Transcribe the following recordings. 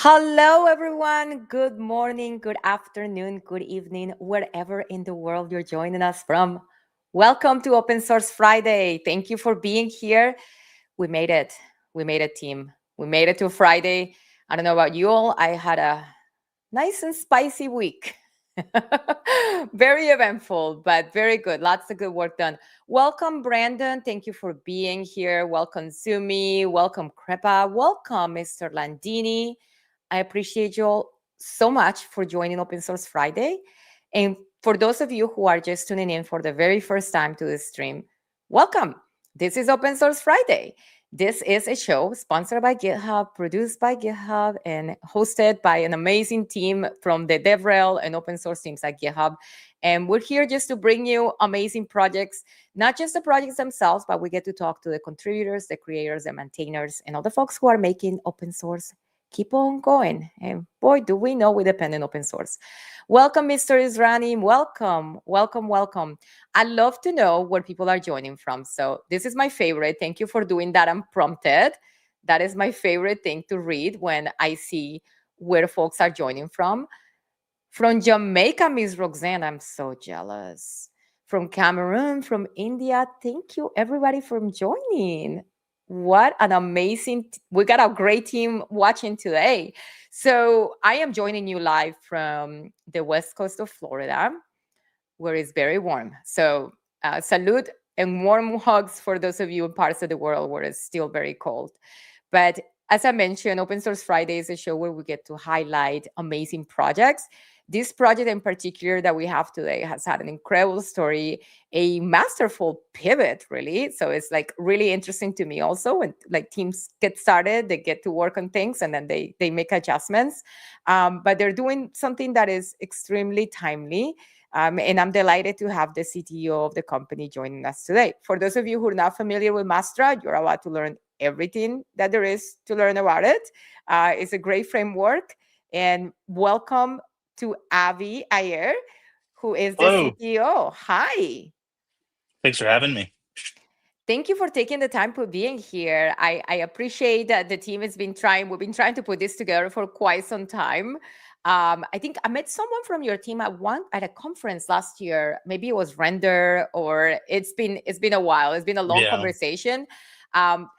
Hello, everyone. Good morning, good afternoon, good evening, wherever in the world you're joining us from. Welcome to Open Source Friday. Thank you for being here. We made it. We made it, team. We made it to Friday. I don't know about you all. I had a nice and spicy week. Very eventful, but very good. Lots of good work done. Welcome, Brandon. Thank you for being here. Welcome, Sumi. Welcome, Krepa. Welcome, Mr. Landini. I appreciate you all so much for joining Open Source Friday. And for those of you who are just tuning in for the very first time to this stream, welcome. This is Open Source Friday. This is a show sponsored by GitHub, produced by GitHub, and hosted by an amazing team from the DevRel and open source teams at GitHub. And we're here just to bring you amazing projects, not just the projects themselves, but we get to talk to the contributors, the creators, the maintainers, and all the folks who are making open source keep on going. And boy, do we know we depend on open source. Welcome, Mr. Israni. Welcome, welcome, welcome. I'd love to know where people are joining from. So this is my favorite. Thank you for doing that unprompted. That is my favorite thing to read when I see where folks are joining from. From Jamaica, Miss Roxanne, I'm so jealous. From Cameroon, from India, thank you everybody for joining. What an amazing, we got a great team watching today. So I am joining you live from the west coast of Florida, where it's very warm. So salute and warm hugs for those of you in parts of the world where it's still very cold. But as I mentioned, Open Source Friday is a show where we get to highlight amazing projects. This project in particular that we have today has had an incredible story, a masterful pivot, really. So it's like really interesting to me also when like teams get started, they get to work on things and then they make adjustments. But they're doing something that is extremely timely. And I'm delighted to have the CTO of the company joining us today. For those of you who are not familiar with Mastra, you're about to learn everything that there is to learn about it. It's a great framework. And welcome to Abhi Aiyer, who is the Hello. CTO. Hi. Thanks for having me. Thank you for taking the time for being here. I appreciate that the team has been trying, we've been trying to put this together for quite some time. I think I met someone from your team at a conference last year. Maybe it was Render, or it's been a while. It's been a long Yeah. conversation. I'm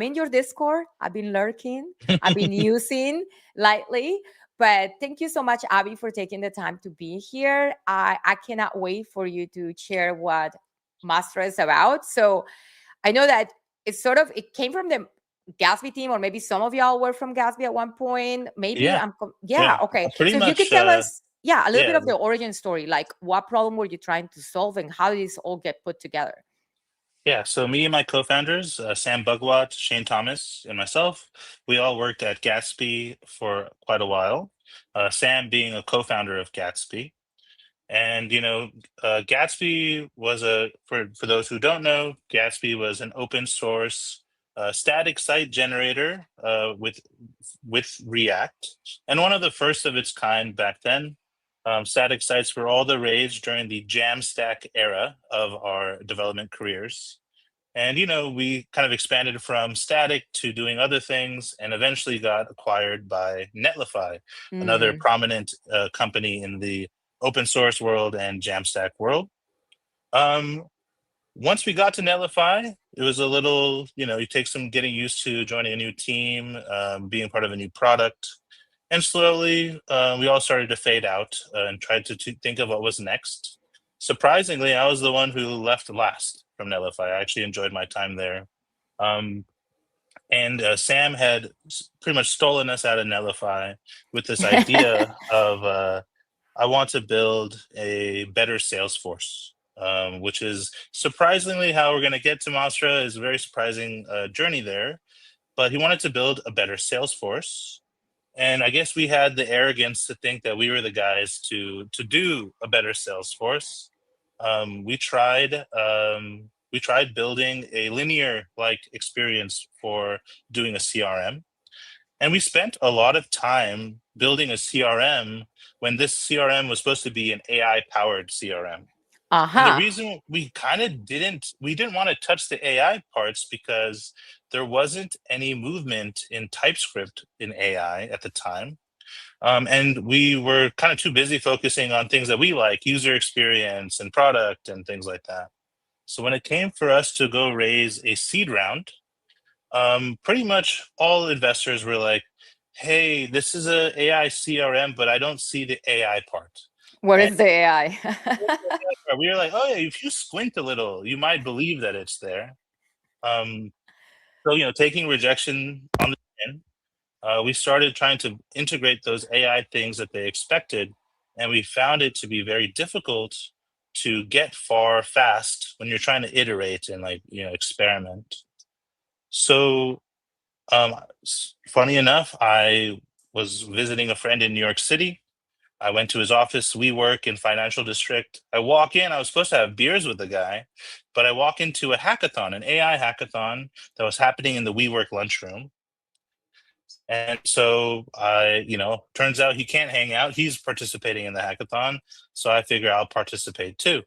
in your Discord. I've been lurking. I've been using lightly. But thank you so much, Abhi, for taking the time to be here. I cannot wait for you to share what Mastra is about. So I know that it came from the Gatsby team, or maybe some of y'all were from Gatsby at one point. Maybe Yeah. okay. Pretty So if you could much. tell us, a little bit Yeah. of the origin story, like what problem were you trying to solve and how did this all get put together? Yeah. So me and my co-founders, Sam Bugwat, Shane Thomas, and myself, we all worked at Gatsby for quite a while. Sam being a co-founder of Gatsby. And Gatsby was for those who don't know, Gatsby was an open source static site generator with React, and one of the first of its kind back then. Static sites were all the rage during the Jamstack era of our development careers. And we kind of expanded from static to doing other things, and eventually got acquired by Netlify, another Mm. prominent company in the open source world and Jamstack world. Um, Once we got to Netlify, it was a little, you take some getting used to joining a new team, being part of a new product. And slowly, we all started to fade out and tried to think of what was next. Surprisingly, I was the one who left last from Netlify. I actually enjoyed my time there. Um, and Sam had pretty much stolen us out of Netlify with this idea of I want to build a better Salesforce, which is surprisingly how we're going to get to Mastra. Is a very surprising journey there. But he wanted to build a better Salesforce. And I guess we had the arrogance to think that we were the guys to do a better Salesforce. We tried building a linear like experience for doing a CRM, and we spent a lot of time building a CRM when this CRM was supposed to be an AI powered CRM. And the Uh-huh. reason we didn't want to touch the AI parts because there wasn't any movement in TypeScript in AI at the time. And we were kind of too busy focusing on things that we like, user experience and product and things like that. So when it came for us to go raise a seed round, pretty much all investors were like, "Hey, this is a AI CRM, but I don't see the AI part." Where And is the AI? we were like, "Oh yeah, if you squint a little, you might believe that it's there." Um, so taking rejection on the chin, we started trying to integrate those AI things that they expected, and we found it to be very difficult to get far fast when you're trying to iterate and experiment. So funny enough, I was visiting a friend in New York City. I went to his office. We work in financial district. I walk in. I was supposed to have beers with the guy, but I walk into a hackathon, an AI hackathon that was happening in the WeWork lunchroom. And so turns out he can't hang out. He's participating in the hackathon. So I figure I'll participate too.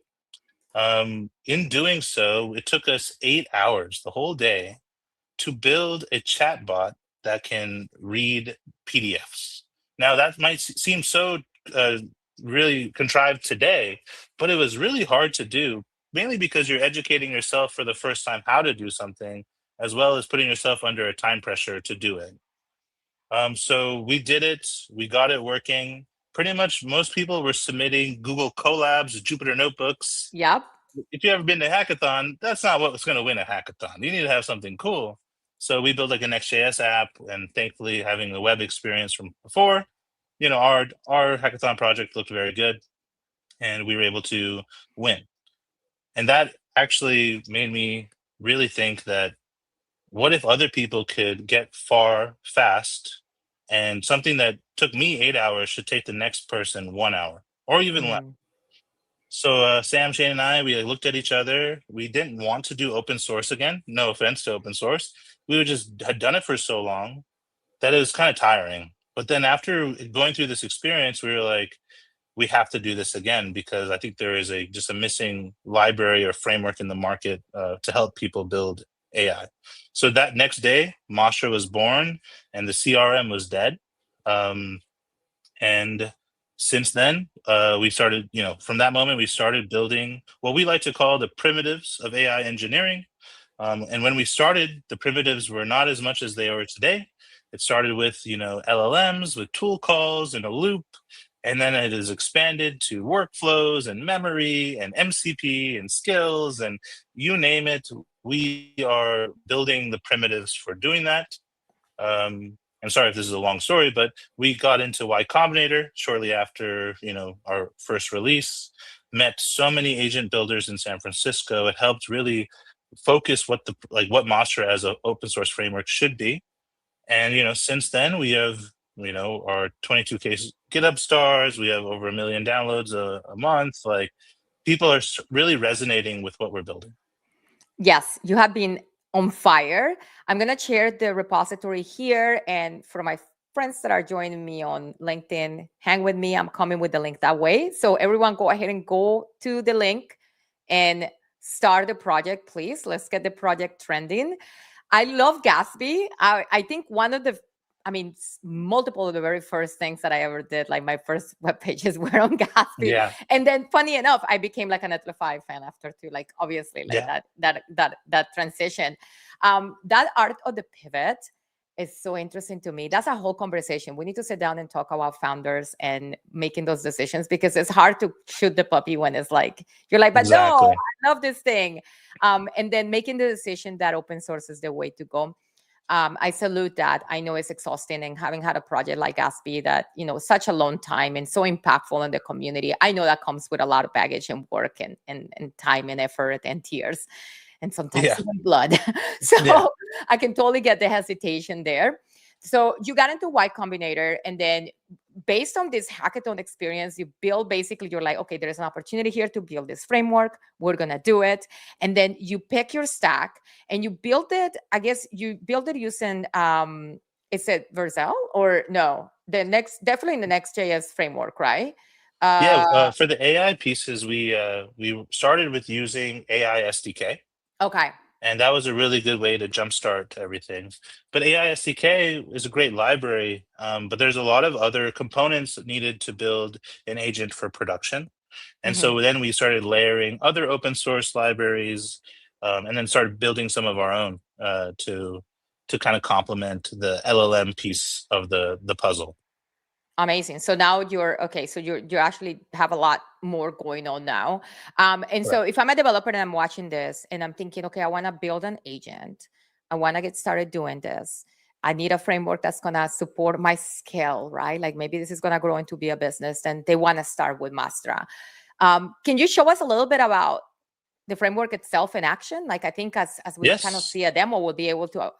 In doing so, it took us 8 hours, the whole day, to build a chatbot that can read PDFs. Now, that might seem so uh, really contrived today, but it was really hard to do, mainly because you're educating yourself for the first time how to do something, as well as putting yourself under a time pressure to do it. So we did it, we got it working. Pretty much most people were submitting Google Colabs, Jupyter Notebooks. Yep. If you ever been to hackathon, that's not what's going to win a hackathon. You need to have something cool. So we built like a Next.js app, and thankfully, having the web experience from before, our hackathon project looked very good, and we were able to win. And that actually made me really think that what if other people could get far fast, and something that took me 8 hours should take the next person 1 hour or even less. Mm. So Sam, Shane, and I, we looked at each other. We didn't want to do open source again. No offense to open source. We were just had done it for so long that it was kind of tiring. But then after going through this experience, we were like, we have to do this again because I think there is just a missing library or framework in the market to help people build AI. So that next day, Mastra was born, and the CRM was dead. Um, and since then, we started, from that moment, we started building what we like to call the primitives of AI engineering. And when we started, the primitives were not as much as they are today. It started with, LLMs, with tool calls and a loop. And then it has expanded to workflows and memory and MCP and skills and you name it. We are building the primitives for doing that. I'm sorry if this is a long story, but we got into Y Combinator shortly after our first release. Met so many agent builders in San Francisco. It helped really focus what Mastra as an open source framework should be. And since then we have our 22K GitHub stars. We have over 1 million downloads a month. Like people are really resonating with what we're building. Yes, you have been on fire. I'm going to share the repository here. And for my friends that are joining me on LinkedIn, hang with me. I'm coming with the link that way. So, everyone, go ahead and go to the link and start the project, please. Let's get the project trending. I love Gatsby. I think one of the, multiple of the very first things that I ever did, like my first web pages were on Gatsby. Yeah, And then funny enough, I became like an Netlify fan after too, like obviously like yeah, that transition. That art of the pivot is so interesting to me. That's a whole conversation. We need to sit down and talk about founders and making those decisions because it's hard to shoot the puppy when it's like, you're like, but no, exactly. I love this thing. And then making the decision that open source is the way to go. I salute that. I know it's exhausting, and having had a project like Gatsby that, such a long time and so impactful in the community, I know that comes with a lot of baggage and work and time and effort and tears and sometimes Yeah, even blood. So yeah. I can totally get the hesitation there. So you got into Y Combinator, and then based on this hackathon experience, you build basically, you're like, okay, there's an opportunity here to build this framework. We're going to do it. And then you pick your stack and you build it. I guess you build it using, is it Vercel or no? Definitely in the Next.js framework, right? Uh, For the AI pieces, we started with using AI SDK, okay. and that was a really good way to jumpstart everything. But AI SDK is a great library, but there's a lot of other components needed to build an agent for production. And Hmm. so then we started layering other open source libraries, and then started building some of our own to kind of complement the LLM piece of the puzzle. Amazing. So now you're okay. So you actually have a lot more going on now. And Right. so if I'm a developer and I'm watching this and I'm thinking, okay, I want to build an agent. I want to get started doing this. I need a framework that's gonna support my skill, right? Like maybe this is gonna grow into be a business, and they want to start with Mastra. Can you show us a little bit about the framework itself in action? Like I think as we kind of Yes. see a demo, we'll be able to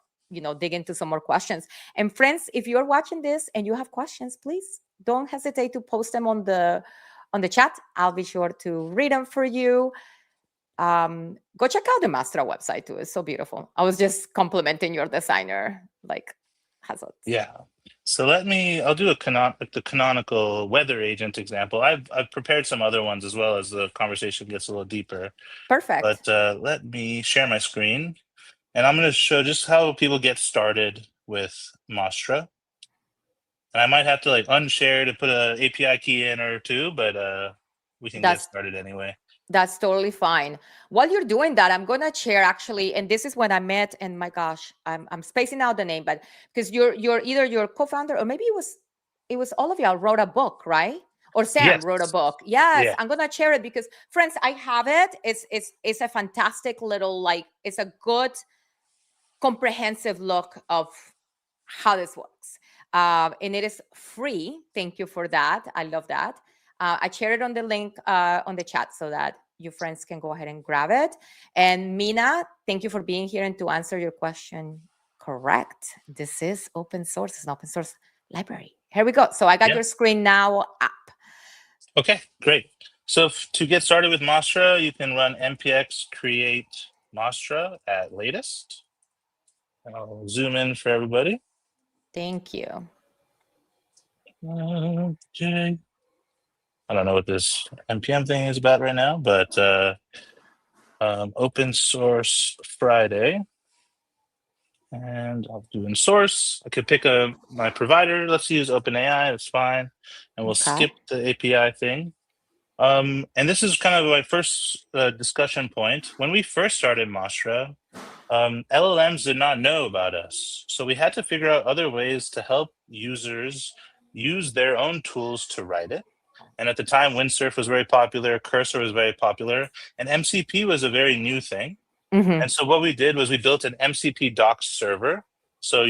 dig into some more questions. And friends, if you're watching this and you have questions, please don't hesitate to post them on the chat. I'll be sure to read them for you. Go check out the Mastra website too. It's so beautiful. I was just complimenting your designer, like Hazard. Yeah. So I'll do like the canonical weather agent example. I've prepared some other ones as well as the conversation gets a little deeper. Perfect. But let me share my screen, and I'm going to show just how people get started with Mastra. And I might have to like unshare to put a API key in or two, but we can get That's started anyway. That's totally fine. While you're doing that, I'm gonna share actually, and this is when I met. And my gosh, I'm spacing out the name, but because you're either your co-founder or maybe it was all of y'all wrote a book, right? Or Sam wrote a Yes. book. Yes, Yeah. I'm gonna share it because friends, I have it. It's a fantastic little like it's a good comprehensive look of how this works. And it is free. Thank you for that. I love that. I shared it on the link on the chat so that your friends can go ahead and grab it. And Mina, thank you for being here and to answer your question. Correct. This is open source. It's an open source library. Here we go. So I got Yeah. your screen now up. Okay, great. So to get started with Mastra, you can run npx create Mastra at latest. I'll zoom in for everybody. Thank you. Okay. I don't know what this npm thing is about right now, but open source Friday. And I'll do in source. I could pick my provider. Let's use OpenAI. That's fine. And we'll Okay. skip the API thing. And this is kind of my first discussion point. When we first started Mastra, LLMs did not know about us. So we had to figure out other ways to help users use their own tools to write it. And at the time, Windsurf was very popular, Cursor was very popular, and MCP was a very new thing. Mm-hmm. And so what we did was we built an MCP docs server. So,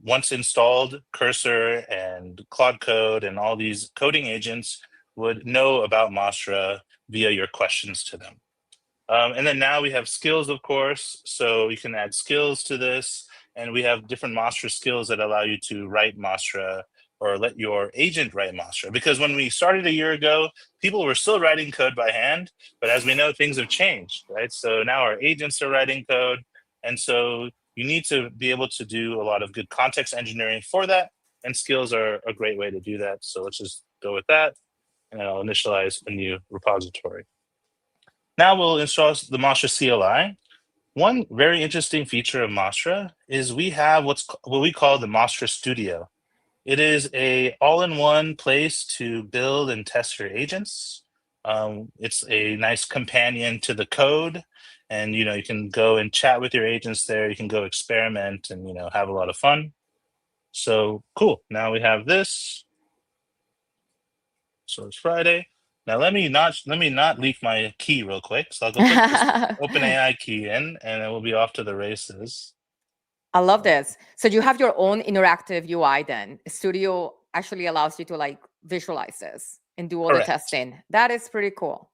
once installed, Cursor and Claude Code and all these coding agents would know about Mastra via your questions to them. And then now we have skills, of course. So you can add skills to this. And we have different Mastra skills that allow you to write Mastra or let your agent write Mastra. Because when we started a year ago, people were still writing code by hand. But as we know, things have changed, right? So now our agents are writing code. And so you need to be able to do a lot of good context engineering for that. And skills are a great way to do that. So let's just go with that. And I'll initialize a new repository. Now we'll install the Mastra CLI. One very interesting feature of Mastra is we have what we call the Mastra Studio. It is a all-in-one place to build and test your agents. It's a nice companion to the code, and you can go and chat with your agents there. You can go experiment and have a lot of fun. So cool. Now we have this. So it's Friday. Now let me not leak my key real quick. So I'll go put this OpenAI key in, and then we'll be off to the races. I love this. So you have your own interactive UI then. Studio actually allows you to like visualize this and do all the Correct. testing. That is pretty cool.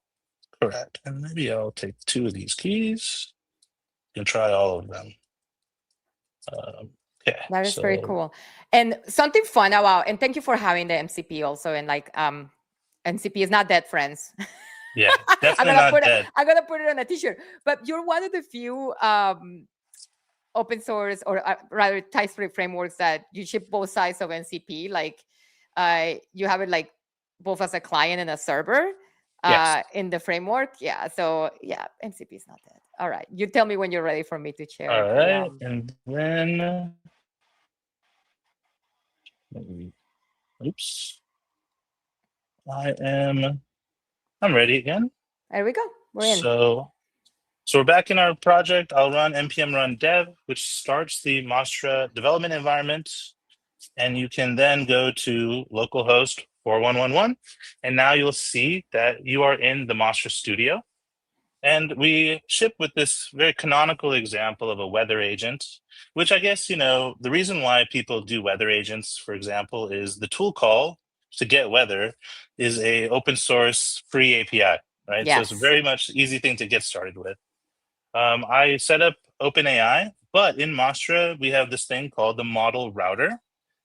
Correct. And maybe I'll take two of these keys and try all of them. Okay. That is very So cool. And something fun about, and thank you for having the MCP also. And like MCP is not dead, friends. yeah, I'm definitely gonna not put it, dead. I'm gonna put it on a t-shirt. But you're one of the few open source or rather TypeScript frameworks that you ship both sides of MCP. Like you have it like both as a client and a server Yes. in the framework. Yeah. So yeah, MCP is not dead. All right. You tell me when you're ready for me to share All the right. And then, oops, I'm ready again. There we go. We're in. So we're back in our project. I'll run npm run dev, which starts the Mastra development environment. And you can then go to localhost 4111. And now you'll see that you are in the Mastra studio. And we ship with this very canonical example of a weather agent, which I guess, the reason why people do weather agents, for example, is the tool call to get weather is a open source free API, right? So it's a Yes. very much easy thing to get started with. I set up OpenAI, but in Mastra, we have this thing called the model router,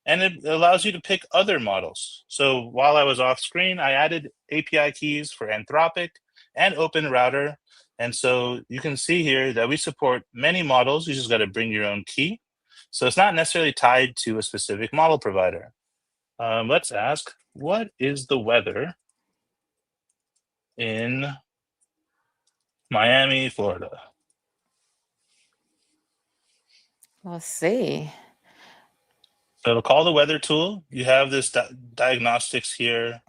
and it allows you to pick other models. So while I was off screen, I added API keys for Anthropic and Open Router. And so you can see here that we support many models. You just got to bring your own key. So it's not necessarily tied to a specific model provider. Let's ask, what is the weather in Miami, Florida? Let's see. So to call the weather tool, you have this diagnostics here.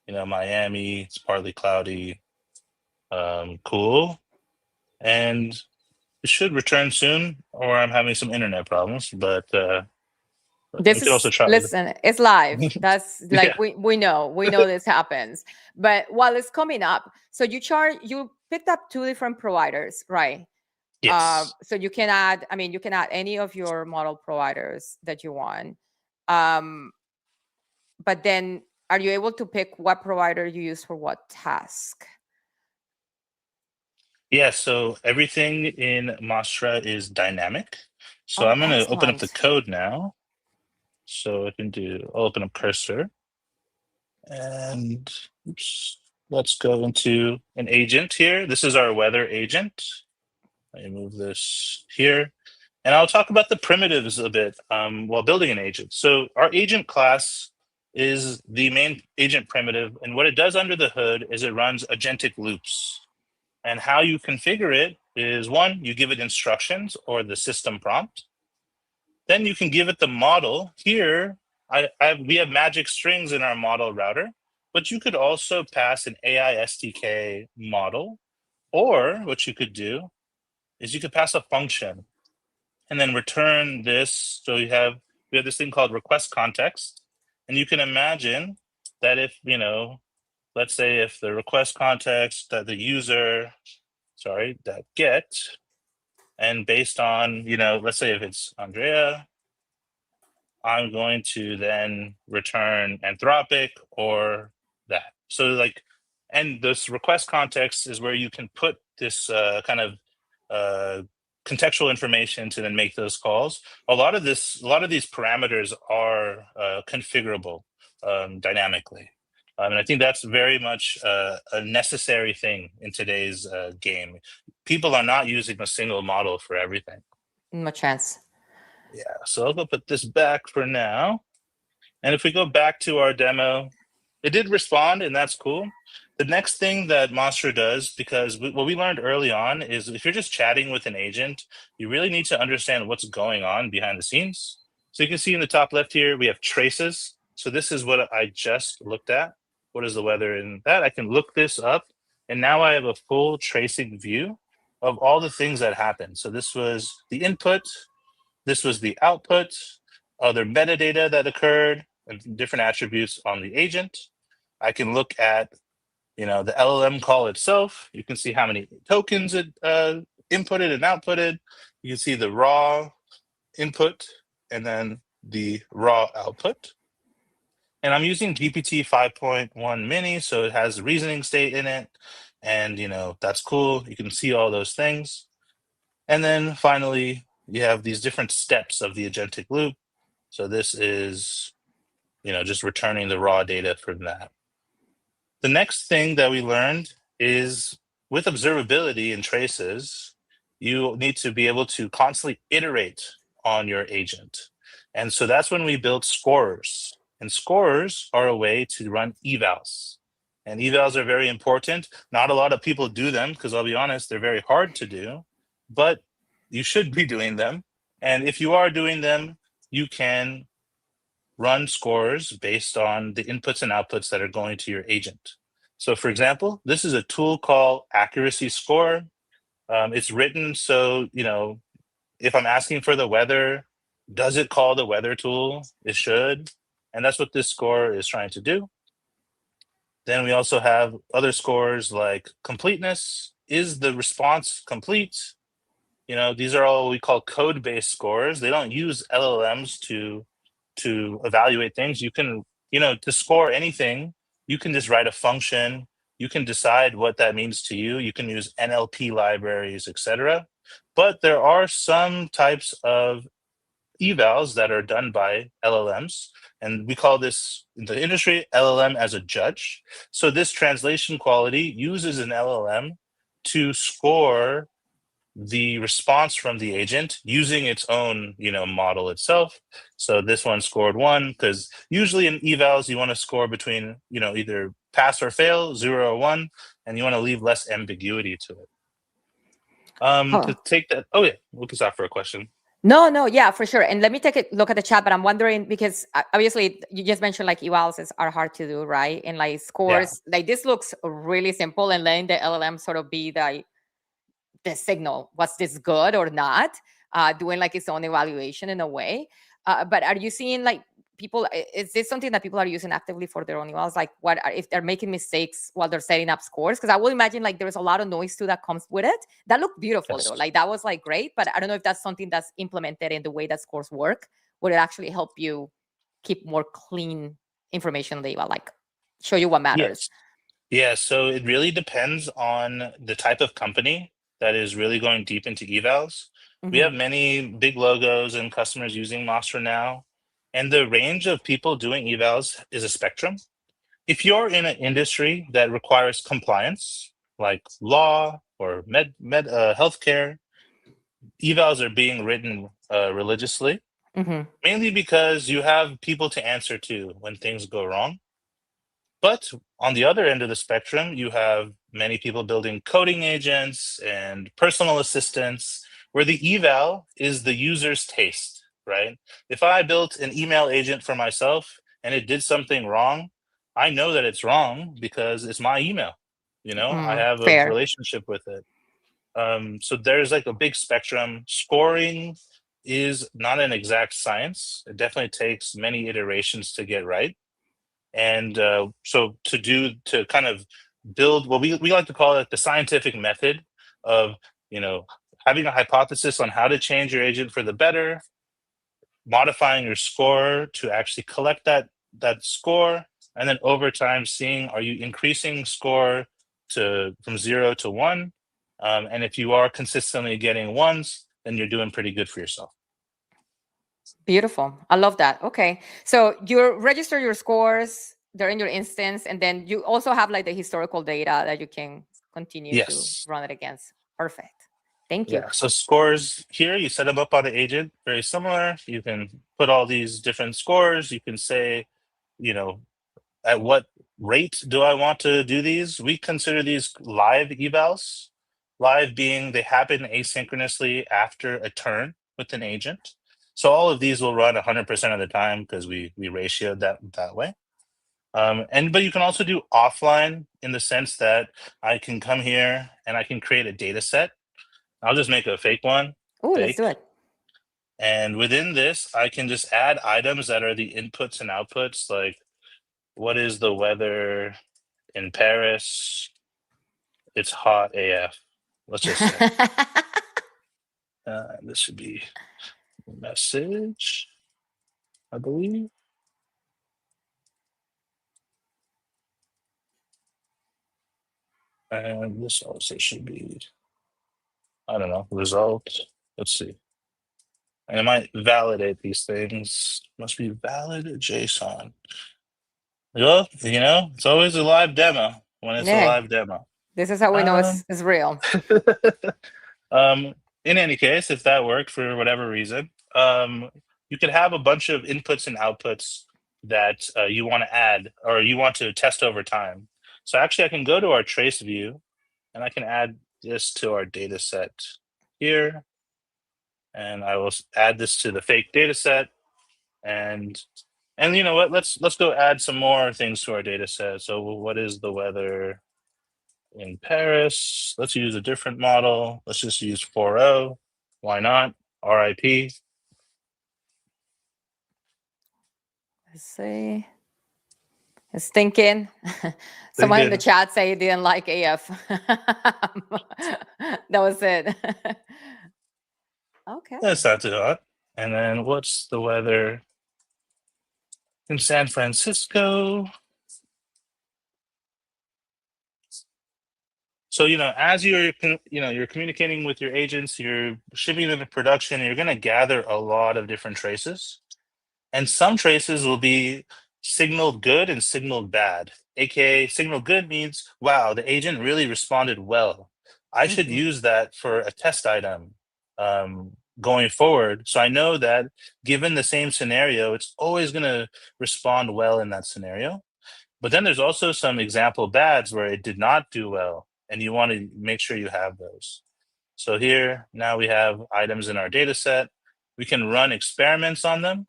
Miami, it's partly cloudy. Cool. And it should return soon, or I'm having some internet problems, but This we could also is, try. listen, it's live. That's like Yeah. we know this happens. But while it's coming up, so you picked up two different providers, right? Yes. So you can add, you can add any of your model providers that you want. Um, but then are you able to pick what provider you use for what task? Yeah. So everything in Mastra is dynamic. So Oh, I'm going to open up the excellent. code now. So I'll open up cursor. And oops, let's go into an agent here. This is our weather agent. Let me move this here. And I'll talk about the primitives a bit while building an agent. So our agent class is the main agent primitive. And what it does under the hood is it runs agentic loops. And how you configure it is, one, you give it instructions or the system prompt. Then you can give it the model. Here, we have magic strings in our model router, but you could also pass an AI SDK model. Or what you could do is you could pass a function and then return this. So we have this thing called request context. And you can imagine that if, let's say if the request context that the user, that get, and based on, let's say if it's Andrea, I'm going to then return Anthropic or that. So and this request context is where you can put this kind of uh, contextual information to then make those calls. A lot of these parameters are configurable dynamically. And I think that's very much a necessary thing in today's game. People are not using a single model for everything. No chance. Yeah, so I'll go put this back for now. And if we go back to our demo, it did respond, and that's cool. The next thing that Monster does, because what we learned early on is if you're just chatting with an agent, you really need to understand what's going on behind the scenes. So you can see in the top left here, we have traces. So this is what I just looked at. What is the weather in that? I can look this up, and now I have a full tracing view of all the things that happened. So this was the input, this was the output, other metadata that occurred, and different attributes on the agent. I can look at, the LLM call itself. You can see how many tokens it inputted and outputted. You can see the raw input and then the raw output. And I'm using GPT 5.1 mini, so it has reasoning state in it. And, that's cool. You can see all those things. And then finally, you have these different steps of the agentic loop. So this is, just returning the raw data from that. The next thing that we learned is with observability and traces, you need to be able to constantly iterate on your agent. And so that's when we built scorers. And scores are a way to run evals. And evals are very important. Not a lot of people do them because I'll be honest, they're very hard to do, but you should be doing them. And if you are doing them, you can run scores based on the inputs and outputs that are going to your agent. So for example, this is a tool called Accuracy Score. It's written so, if I'm asking for the weather, does it call the weather tool? It should. And that's what this score is trying to do. Then we also have other scores like completeness. Is the response complete? These are all we call code-based scores. They don't use LLMs to evaluate things. You can, to score anything, you can just write a function. You can decide what that means to you. You can use NLP libraries, etc. But there are some types of evals that are done by LLMs, and we call this in the industry LLM as a judge. So this translation quality uses an LLM to score the response from the agent using its own model itself. So this one scored 1 because usually in evals you want to score between either pass or fail, 0 or 1, and you want to leave less ambiguity to it. To take that, oh yeah, Lucas out for a question. No, yeah, for sure. And let me take a look at the chat, but I'm wondering because obviously you just mentioned like evals are hard to do, right? And like scores, like this looks really simple, and letting the LLM sort of be the signal, was this good or not, doing like its own evaluation in a way. But are you seeing like people, is this something that people are using actively for their own evals? Like if they're making mistakes while they're setting up scores? Because I will imagine like there's a lot of noise too that comes with it. That looked beautiful though. Like that was like great, but I don't know if that's something that's implemented in the way that scores work. Would it actually help you keep more clean information that you like show you what matters? Yeah, so it really depends on the type of company that is really going deep into evals. We have many big logos and customers using Mastra now, and the range of people doing evals is a spectrum. If you're in an industry that requires compliance, like law or healthcare, evals are being written religiously, mainly because you have people to answer to when things go wrong. But on the other end of the spectrum, you have many people building coding agents and personal assistants where the eval is the user's taste, right? If I built an email agent for myself and it did something wrong, I know that it's wrong because it's my email. I have a Fair. relationship with it. So there's like a big spectrum. Scoring is not an exact science. It definitely takes many iterations to get right. And so to kind of build what we like to call it the scientific method of having a hypothesis on how to change your agent for the better, modifying your score to actually collect that score, and then over time seeing, are you increasing score from 0 to 1, and if you are consistently getting ones, then you're doing pretty good for yourself. Beautiful. I love that. Okay. So you register your scores during your instance, and then you also have like the historical data that you can continue to run it against. Perfect. Thank you. Yeah. So scores here, you set them up on an agent, very similar. You can put all these different scores. You can say, at what rate do I want to do these? We consider these live evals. Live being they happen asynchronously after a turn with an agent. So all of these will run 100% of the time because we ratioed that way. But you can also do offline in the sense that I can come here and I can create a data set. I'll just make a fake one. Oh, let's do it. And within this, I can just add items that are the inputs and outputs, like what is the weather in Paris? It's hot AF. Let's just say. This should be message, I believe. And this also should be, I don't know, result. Let's see. And it might validate these things. Must be valid JSON. Well, it's always a live demo when it's a live demo. This is how we know it's real. In any case, if that worked for whatever reason, you could have a bunch of inputs and outputs that you want to add or you want to test over time. So actually I can go to our trace view and I can add this to our data set here. And I will add this to the fake data set. And you know what, let's go add some more things to our data set. So what is the weather in Paris? Let's use a different model. Let's just use 4.0. Why not? RIP. Let's see. It's thinking. Someone in the Thinking, chat say he didn't like AF. That was it. Okay. that's not too hot. And then what's the weather in San Francisco? So, as you're communicating with your agents, you're shipping them to production, you're going to gather a lot of different traces. And some traces will be signaled good and signaled bad. AKA, signal good means, wow, the agent really responded well. I should Mhm. use that for a test item going forward. So I know that given the same scenario, it's always going to respond well in that scenario. But then there's also some example bads where it did not do well, and you want to make sure you have those. So here, now we have items in our data set. We can run experiments on them,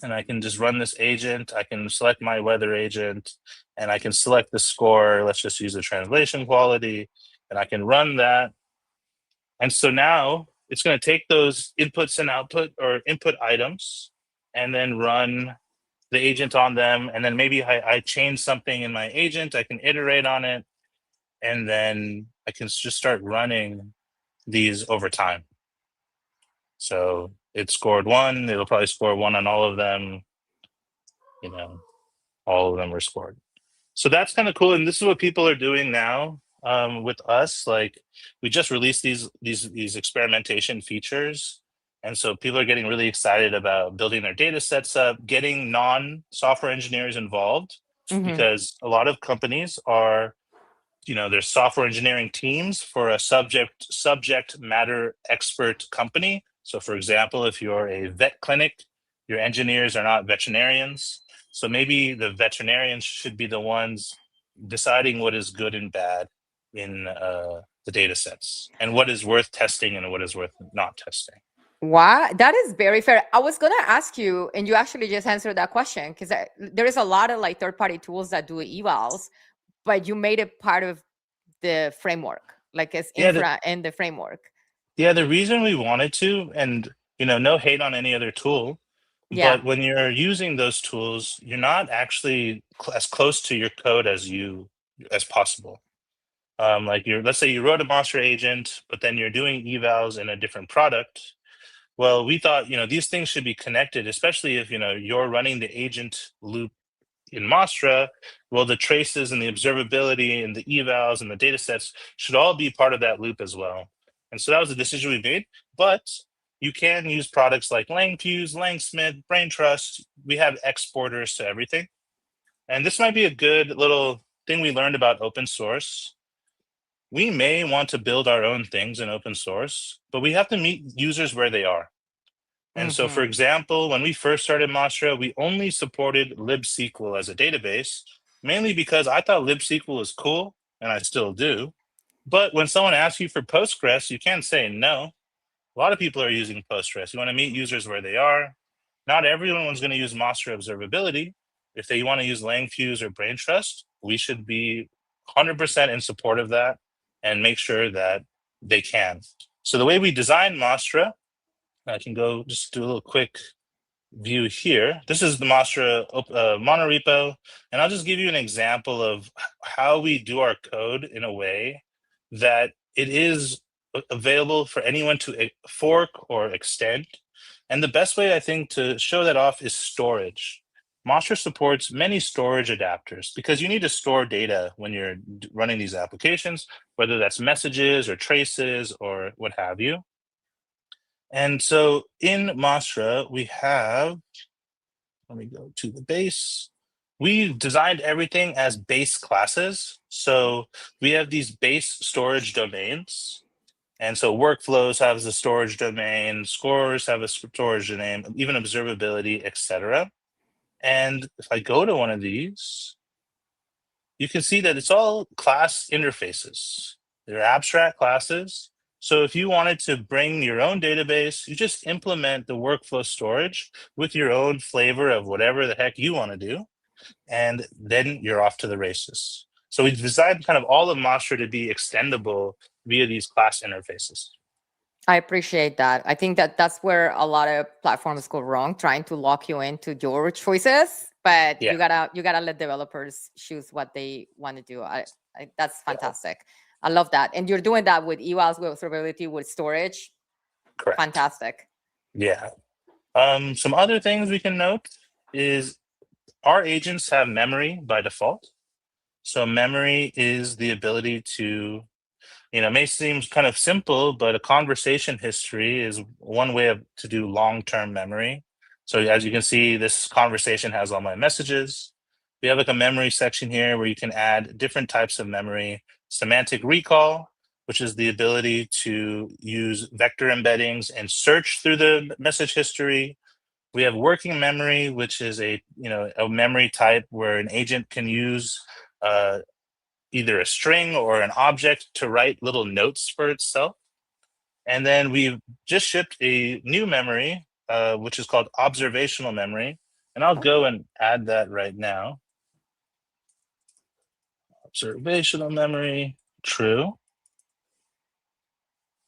and I can just run this agent. I can select my weather agent, and I can select the score. Let's just use the translation quality, and I can run that. And so now it's going to take those inputs and output or input items and then run the agent on them. And then maybe I change something in my agent, I can iterate on it, and then I can just start running these over time. So it scored 1, it'll probably score 1 on all of them, all of them were scored. So that's kind of cool. And this is what people are doing now with us. Like we just released these experimentation features. And so people are getting really excited about building their data sets up, getting non-software engineers involved, Mhm. because a lot of companies are, there's software engineering teams for a subject matter expert company. So for example, if you're a vet clinic, your engineers are not veterinarians. So maybe the veterinarians should be the ones deciding what is good and bad in the data sets and what is worth testing and what is worth not testing. Wow, that is very fair. I was gonna ask you, and you actually just answered that question because there is a lot of like third-party tools that do evals, but you made it part of the framework, like as Yeah, the, infra in the framework. yeah, the reason we wanted to, and no hate on any other tool, Yeah. but when you're using those tools, you're not actually as close to your code as possible. Like let's say you wrote a Mastra agent, but then you're doing evals in a different product. Well, we thought, these things should be connected, especially if, you're running the agent loop in Mastra. Well, the traces and the observability and the evals and the data sets should all be part of that loop as well. And so that was the decision we made. But you can use products like LangFuse, Langsmith, BrainTrust. We have exporters to everything. And this might be a good little thing we learned about open source. We may want to build our own things in open source, but we have to meet users where they are. And so, for Hmm. example, when we first started Mastra, we only supported libsql as a database, mainly because I thought libsql was cool, and I still do. But when someone asks you for Postgres, you can't say no. A lot of people are using Postgres. You want to meet users where they are. Not everyone's going to use Mastra observability. If they want to use LangFuse or BrainTrust, we should be 100% in support of that and make sure that they can. So the way we designed Mastra, I can go just do a little quick view here. This is the Mastra monorepo, and I'll just give you an example of how we do our code in a way that it is available for anyone to fork or extend. And the best way, I think, to show that off is storage. Mastra supports many storage adapters because you need to store data when you're running these applications, whether that's messages or traces or what have you. And so in Mastra, we have, let me go to the base. We designed everything as base classes. So we have these base storage domains. And so workflows have a storage domain, scores have a storage domain, even observability, etc. And if I go to one of these, you can see that it's all class interfaces. They're abstract classes. So if you wanted to bring your own database, you just implement the workflow storage with your own flavor of whatever the heck you want to do, and then you're off to the races. So we've designed kind of all of Mastra to be extendable via these class interfaces. I appreciate that. I think that that's where a lot of platforms go wrong, trying to lock you into your choices. But Yeah, you gotta let developers choose what they want to do. That's fantastic. I love that, and you're doing that with evals, with observability, with storage. correct. Fantastic. Yeah. Some other things we can note is our agents have memory by default. So memory is the ability to, it may seem kind of simple, but a conversation history is one way to do long-term memory. So as you can see, this conversation has all my messages. We have like a memory section here where you can add different types of memory. Semantic recall, which is the ability to use vector embeddings and search through the message history. We have working memory, which is a memory type where an agent can use uh, either a string or an object to write little notes for itself. And then we've just shipped a new memory, which is called observational memory. And I'll go and add that right now. Observational memory, true.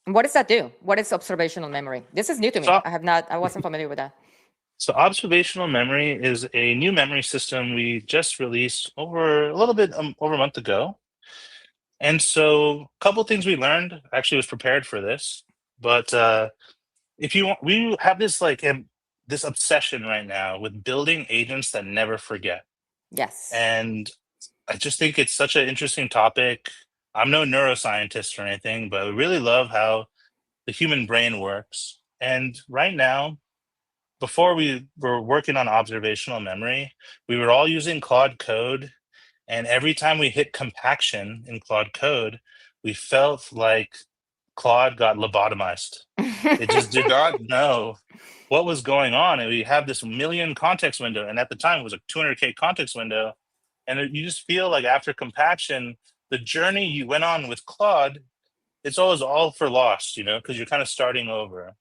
What does that do? What is observational memory? This is new to me. So, I wasn't familiar with that. so observational memory is a new memory system we just released over a little bit over a month ago. And so a couple things we learned, actually was prepared for this, but if you want, we have this this obsession right now with building agents that never forget. Yes. And I just think it's such an interesting topic. I'm no neuroscientist or anything, but I really love how the human brain works. And right now, before we were working on observational memory, we were all using Claude Code. And every time we hit compaction in Claude Code, we felt like Claude got lobotomized. It just did not know what was going on. And we have this million context window. And at the time, it was a 200K context window. And you just feel like after compaction, the journey you went on with Claude, it's always all for lost, because you're kind of starting over.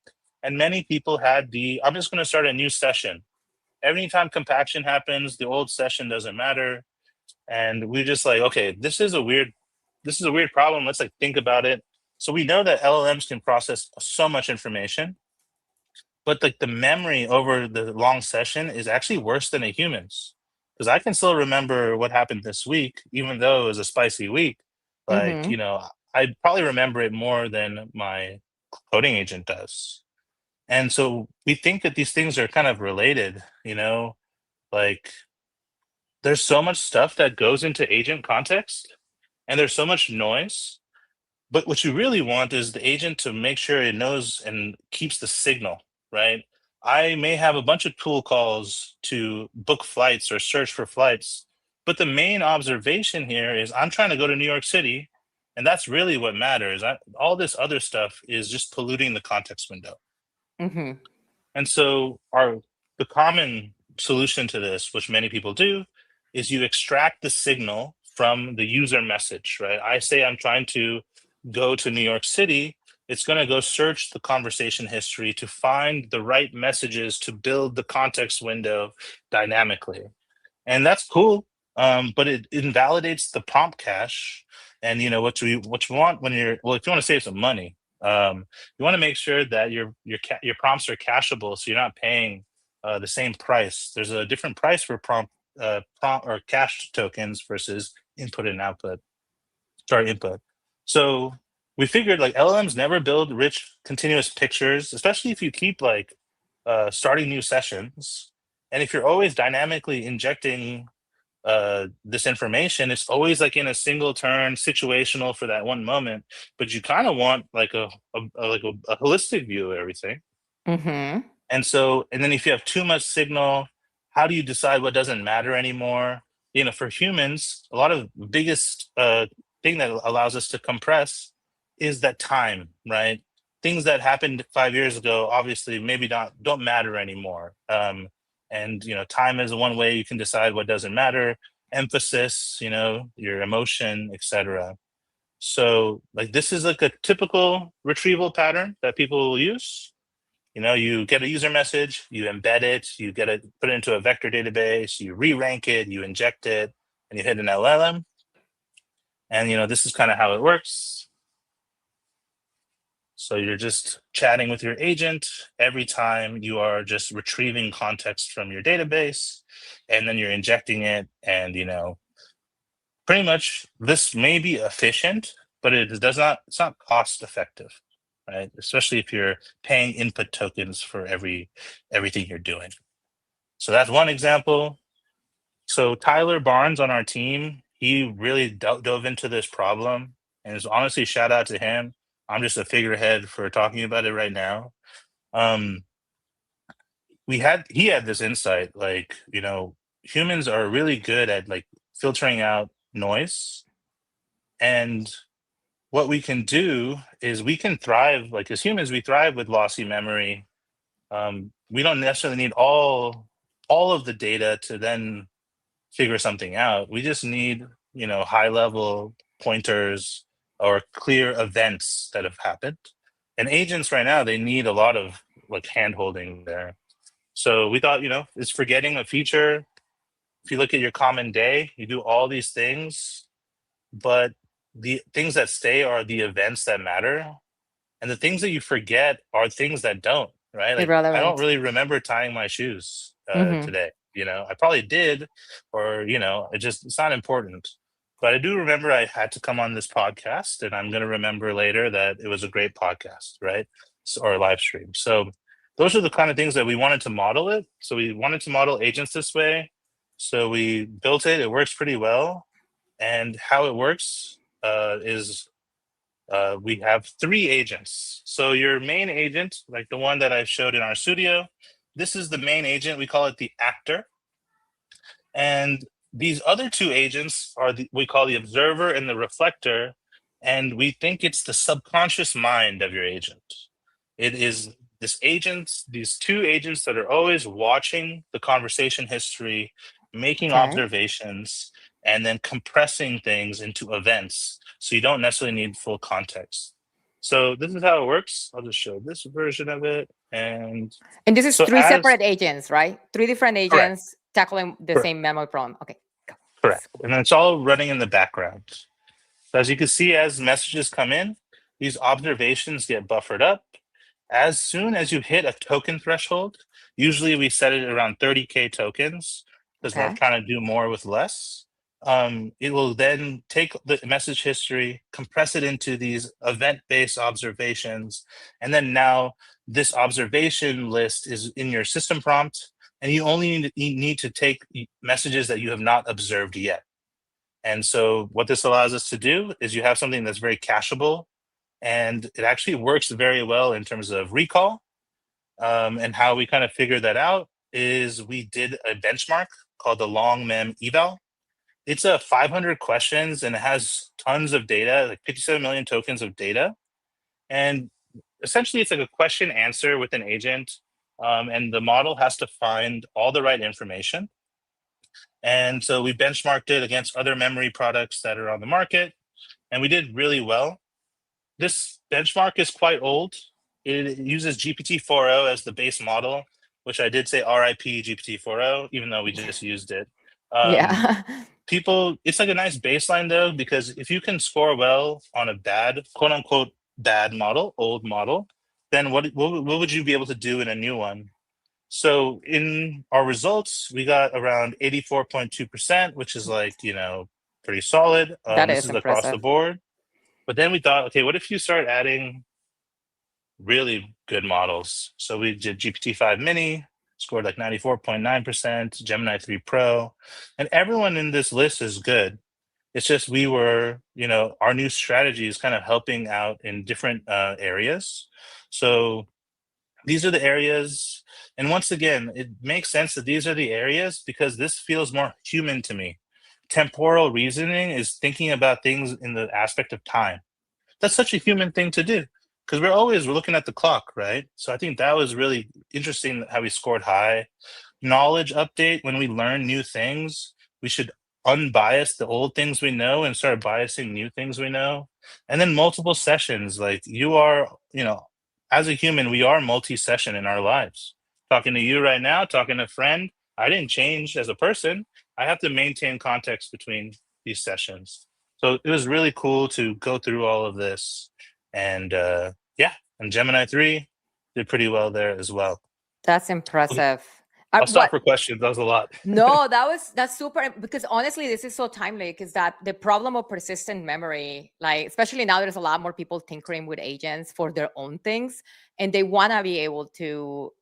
And many people had I'm just going to start a new session. Every time compaction happens, the old session doesn't matter. And we just like, okay, this is a weird problem. Let's think about it. So we know that LLMs can process so much information, but the memory over the long session is actually worse than a human's. Because I can still remember what happened this week, even though it was a spicy week. Mm-hmm. I probably remember it more than my coding agent does. And so we think that these things are kind of related, like there's so much stuff that goes into agent context and there's so much noise. But what you really want is the agent to make sure it knows and keeps the signal, right? I may have a bunch of tool calls to book flights or search for flights, but the main observation here is I'm trying to go to New York City, and that's really what matters. All this other stuff is just polluting the context window. Mm-hmm. And so the common solution to this, which many people do, is you extract the signal from the user message, right? I say I'm trying to go to New York City. It's going to go search the conversation history to find the right messages to build the context window dynamically. And that's cool. But it invalidates the prompt cache. And what you want when if you want to save some money, you want to make sure that your prompts are cacheable, so you're not paying the same price. There's a different price for prompt or cache tokens versus input and output. Sorry, input. So we figured LLMs never build rich continuous pictures, especially if you keep starting new sessions. And if you're always dynamically injecting this information, it's always in a single turn, situational for that one moment. But you kind of want a holistic view of everything. Mm-hmm. And then if you have too much signal, how do you decide what doesn't matter anymore? For humans, a lot of biggest thing that allows us to compress is that time, right? Things that happened 5 years ago, obviously, maybe don't matter anymore. And time is one way you can decide what doesn't matter, emphasis, your emotion, etc. So like this is like a typical retrieval pattern that people will use. You get a user message, you embed it, you put it into a vector database, you re-rank it, you inject it, and you hit an LLM. And this is kind of how it works. So you're just chatting with your agent every time you are just retrieving context from your database, and then you're injecting it. And pretty much this may be efficient, but it's not cost effective, right? Especially if you're paying input tokens for everything you're doing. So that's one example. So Tyler Barnes on our team, he really dove into this problem, and it's honestly shout out to him. I'm just a figurehead for talking about it right now. Um, he had this insight, like humans are really good at like filtering out noise, and what we can do is we can thrive, like as humans, we thrive with lossy memory. We don't necessarily need all of the data to then figure something out. We just need, high level pointers or clear events that have happened. And agents right now, they need a lot of like hand holding there. So we thought, it's forgetting a feature. If you look at your common day, you do all these things, but the things that stay are the events that matter. And the things that you forget are things that don't, right? Like I don't Irrelevant. really remember tying my shoes Hmm. today. I probably did, or it's not important. But I do remember I had to come on this podcast, and I'm going to remember later that it was a great podcast, right? Or live stream. So those are the kind of things that we wanted to model it. So we wanted to model agents this way. So we built it. It works pretty well. And how it works is we have 3 agents. So your main agent, like the one that I showed in our studio, this is the main agent. We call it the actor. And these other 2 agents are we call the observer and the reflector. And we think it's the subconscious mind of your agent. It is these 2 agents that are always watching the conversation history, making Okay. observations, and then compressing things into events. So you don't necessarily need full context. So this is how it works. I'll just show this version of it. And And this is so three as separate agents, right? Three different correct, agents tackling the correct, same memory problem. Okay, go. This is correct. cool. And then it's all running in the background. So as you can see, as messages come in, these observations get buffered up. As soon as you hit a token threshold, usually we set it around 30K tokens because we're Okay. trying to do more with less. It will then take the message history, compress it into these event-based observations, and then now this observation list is in your system prompt, and you only need to take messages that you have not observed yet. And so what this allows us to do is you have something that's very cacheable, and it actually works very well in terms of recall. And how we kind of figured that out is we did a benchmark called the long mem eval. It's a 500 questions, and it has tons of data, like 57 million tokens of data. And essentially it's like a question answer with an agent. And the model has to find all the right information. And so we benchmarked it against other memory products that are on the market, and we did really well. This benchmark is quite old. It uses GPT-4o as the base model, which I did say RIP GPT-4o, even though we just used it. Um, Yeah. it's like a nice baseline though, because if you can score well on a bad, quote unquote, bad model, old model, then what would you be able to do in a new one? So in our results, we got around 84.2%, which is like, pretty solid. That This is is across the impressive. board. But then we thought, okay, what if you start adding really good models? So we did GPT-5 Mini, scored like 94.9%, Gemini 3 Pro, and everyone in this list is good. It's just our new strategy is kind of helping out in different areas. So these are the areas. And once again, it makes sense that these are the areas because this feels more human to me. Temporal reasoning is thinking about things in the aspect of time. That's such a human thing to do because we're looking at the clock, right? So I think that was really interesting how we scored high. knowledge update, when we learn new things, we should unbias the old things we know and start biasing new things we know. And then multiple sessions, like you are, as a human, we are multi-session in our lives. Talking to you right now, talking to a friend, I didn't change as a person. I have to maintain context between these sessions. So it was really cool to go through all of this. And yeah, and Gemini 3 did pretty well there as well. That's Okay, impressive. I'll stop What? for questions. That was a lot. No, that's super, because honestly, this is so timely, because that the problem of persistent memory, like especially now, there's a lot more people tinkering with agents for their own things, and they want to be able to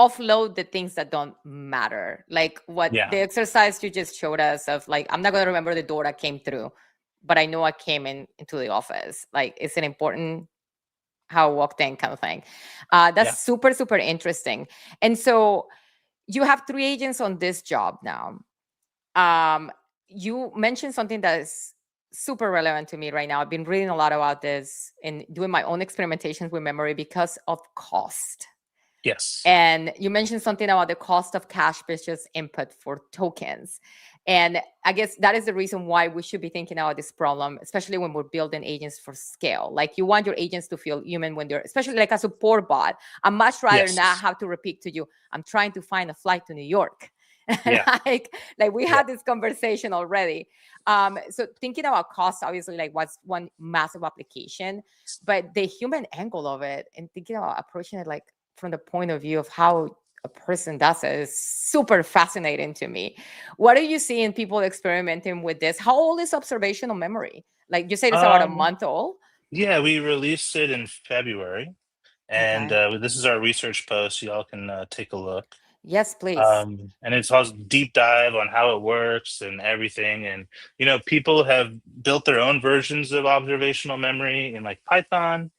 offload the things that don't matter. Like what Yeah, the exercise you just showed us of, like, I'm not going to remember the door that came through, but I know I came into the office. Like, it's an important how I walked in kind of thing. yeah. That's super, super interesting. And so you have three agents on this job now. Um, you mentioned something that is super relevant to me right now. I've been reading a lot about this and doing my own experimentations with memory because of cost. Yes. And you mentioned something about the cost of cache versus input for tokens. And I guess that is the reason why we should be thinking about this problem, especially when we're building agents for scale. Like, you want your agents to feel human when they're, especially like a support bot. I'd much rather not Yes. have to repeat to you, I'm trying to find a flight to New York. Yeah. like we Yeah. had this conversation already. So thinking about cost, obviously, like, what's one massive application, but the human angle of it, and thinking about approaching it like from the point of view of how a person does it, is super fascinating to me. What are you seeing people experimenting with this? How old is observational memory? Like you said, it's about a Um, month old. yeah, we released it in February, and Okay. this is our research post. Y'all can take a look. Yes, please. And it's also deep dive on how it works and everything. And people have built their own versions of observational memory in like Python.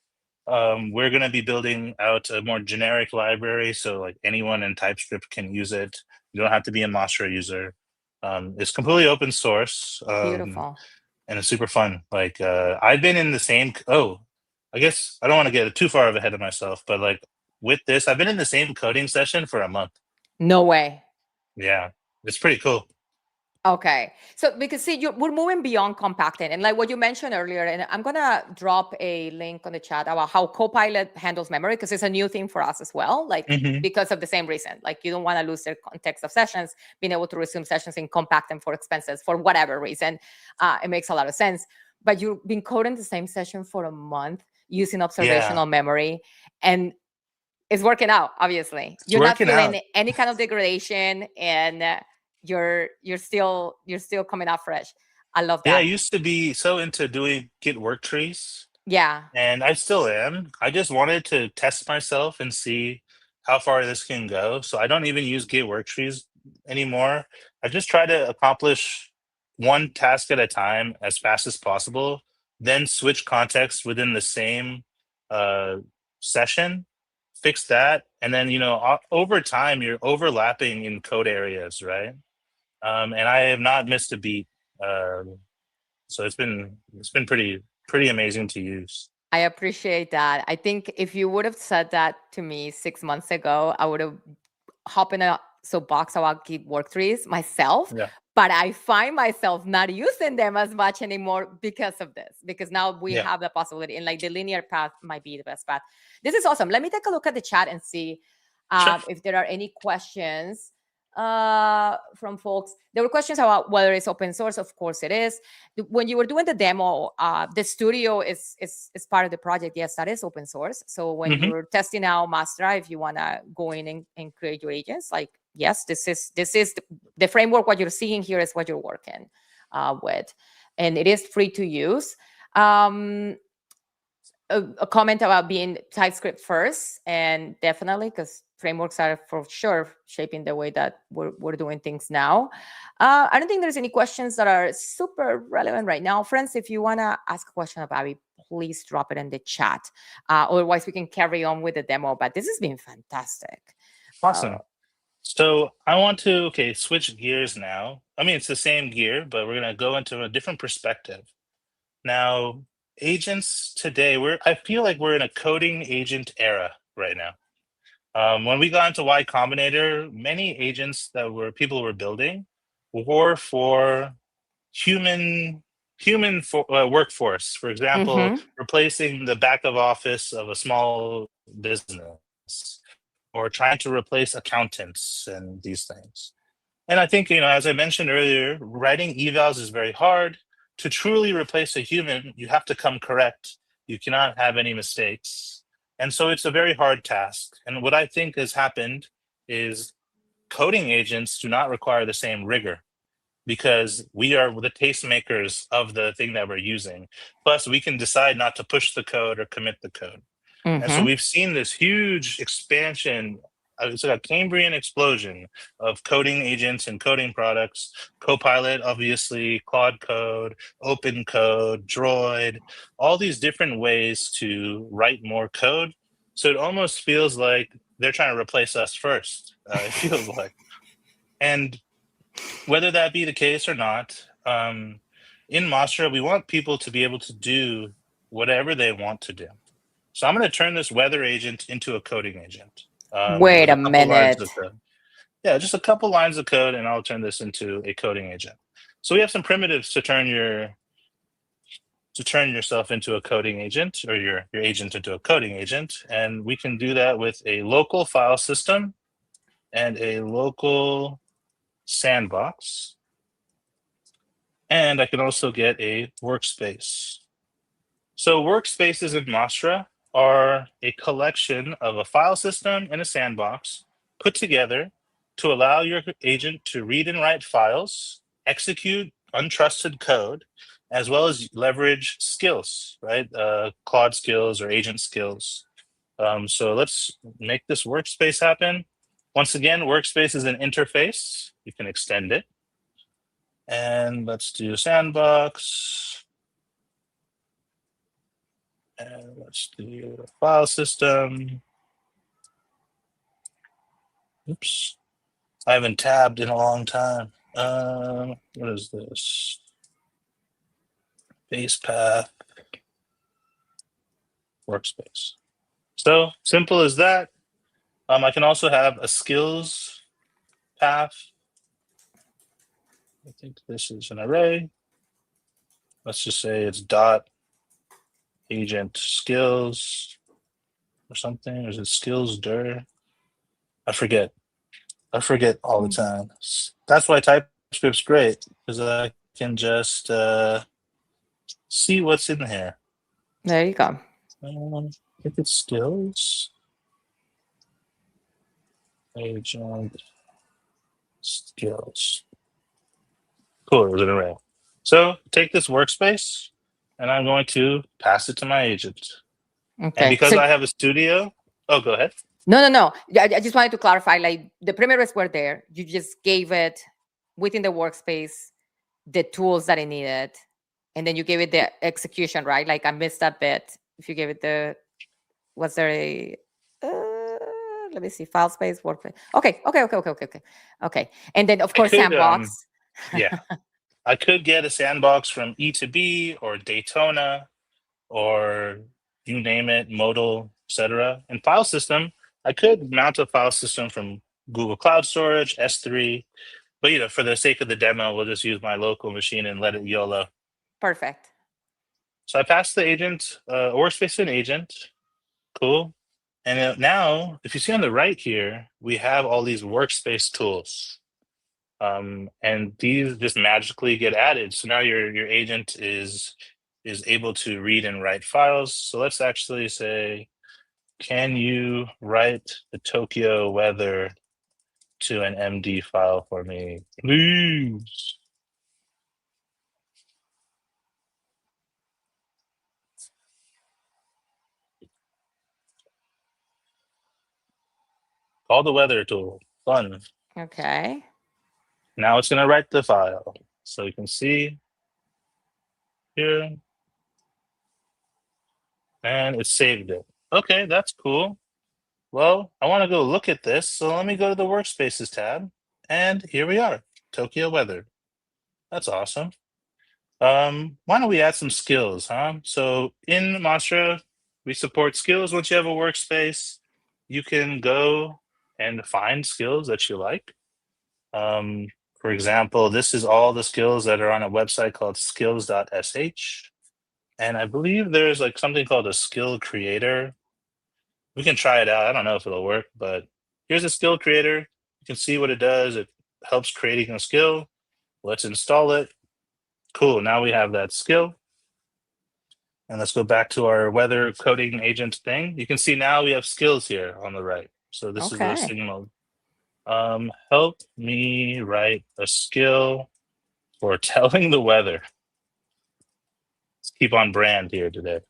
We're going to be building out a more generic library, so like anyone in TypeScript can use it. You don't have to be a Mastra user. It's completely open source, Beautiful. and it's super fun. Like I've been in the same. Oh, I guess I don't want to get too far ahead of myself, but like with this, I've been in the same coding session for a month. No way. Yeah, it's pretty cool. Okay. So because see, we're moving beyond compacting, and like what you mentioned earlier, and I'm gonna drop a link on the chat about how Copilot handles memory, because it's a new thing for us as well. Like, Hmm. because of the same reason, like you don't want to lose the context of sessions, being able to resume sessions and compact them for expenses for whatever reason, it makes a lot of sense. But you've been coding the same session for a month using Yeah, observational memory, and it's working out. Obviously, it's you're not working out. feeling any kind of degradation, and you're still coming out fresh. I love Yeah, I that. used to be so into doing Git work trees, Yeah. and I still am. I just wanted to test myself and see how far this can go. So I don't even use Git work trees anymore. I just try to accomplish one task at a time as fast as possible, then switch context within the same uh, session, fix that, and then over time you're overlapping in code areas, right? And I have not missed a beat. So it's been pretty amazing to use. I appreciate that. I think if you would have said that to me 6 months ago, I would have hopped in a soapbox about Git work trees myself. Yeah, But I find myself not using them as much anymore because of this, because now we yeah, have the possibility, and like the linear path might be the best path. This is awesome. Let me take a look at the chat and see sure. if there are any questions from folks. There were questions about whether it's open source. Of course it is. When you were doing the demo, the studio is part of the project. Yes, that is open source. So when Hmm. you're testing out Mastra, if you want to go in and create your agents, like, yes, this is the framework. What you're seeing here is what you're working with, and it is free to use. Um, a comment about being TypeScript first, and definitely, because frameworks are for sure shaping the way that we're doing things now. I don't think there's any questions that are super relevant right now. Friends, if you want to ask a question of Abby, please drop it in the chat. Otherwise, we can carry on with the demo, but this has been fantastic. Uh, Awesome. So I want to switch gears now. I mean, it's the same gear, but we're gonna go into a different perspective. Now, agents today, I feel like we're in a coding agent era right now. When we got into Y Combinator, many agents that people were building were for human workforce. For example, Mm-hmm. replacing the back of office of a small business, or trying to replace accountants and these things. And I think, as I mentioned earlier, writing evals is very hard. To truly replace a human, you have to come correct. You cannot have any mistakes. And so it's a very hard task. And what I think has happened is coding agents do not require the same rigor because we are the tastemakers of the thing that we're using. Plus, we can decide not to push the code or commit the code. And so Mm-hmm. we've seen this huge expansion. It's like a Cambrian explosion of coding agents and coding products. Copilot, obviously, Claude Code, Open Code, Droid, all these different ways to write more code. So it almost feels like they're trying to replace us first. It feels like. And whether that be the case or not, in Mastra, we want people to be able to do whatever they want to do. So I'm going to turn this weather agent into a coding agent Wait with a a couple lines minute. of code. Yeah, just a couple lines of code, and I'll turn this into a coding agent. So we have some primitives to turn yourself into a coding agent, or your agent into a coding agent, and we can do that with a local file system and a local sandbox. And I can also get a workspace. So workspaces in Mastra are a collection of a file system and a sandbox put together to allow your agent to read and write files, execute untrusted code, as well as leverage skills, right? Claude skills or agent skills. So let's make this workspace happen. Once again, workspace is an interface. You can extend it. And let's do sandbox. And let's do the file system. Oops. I haven't tabbed in a long time. What is this? Base path, workspace. So simple as that. I can also have a skills path. I think this is an array. Let's just say it's dot agent skills or something. Or is it skills dir? I forget. I forget all the time. That's why TypeScript's great, because I can just see what's in here. There you go. I think it's skills, agent, skills. Cool, it was an array. So take this workspace, and I'm going to pass it to my agent. And Okay. because So I have a studio, oh, go ahead. no. I just wanted to clarify. Like the primitives were there. You just gave it within the workspace the tools that it needed, and then you gave it the execution, right? Like I missed that bit. If you gave it the, was there a? Let me see. File space, workspace. Okay. And then of I course could, sandbox. yeah, I could get a sandbox from E to B or Daytona or you name it, modal, etc. And file system, I could mount a file system from Google Cloud Storage, S3, but for the sake of the demo, we'll just use my local machine and let it YOLO. Perfect. So I passed the agent, workspace to an agent. Cool. And now, if you see on the right here, we have all these workspace tools. And these just magically get added. So now your agent is able to read and write files. So let's actually say, can you write the Tokyo weather to an MD file for me, please? Call the weather tool. Fun. Okay. Now it's going to write the file. So you can see here, and it saved it. Okay, that's cool. Well, I want to go look at this. So let me go to the workspaces tab. And here we are, Tokyo weather. That's awesome. Why don't we add some skills, huh? So in Mastra, we support skills once you have a workspace. you can go and find skills that you like. For example, this is all the skills that are on a website called skills.sh. And I believe there's like something called a skill creator. We can try it out. I don't know if it'll work, but here's a skill creator. You can see what it does. It helps creating a skill. Let's install it. Cool. Now we have that skill. And let's go back to our weather coding agent thing. You can see now we have skills here on the right. So this is the Okay. signal. Help me write a skill for telling the weather. Let's keep on brand here today.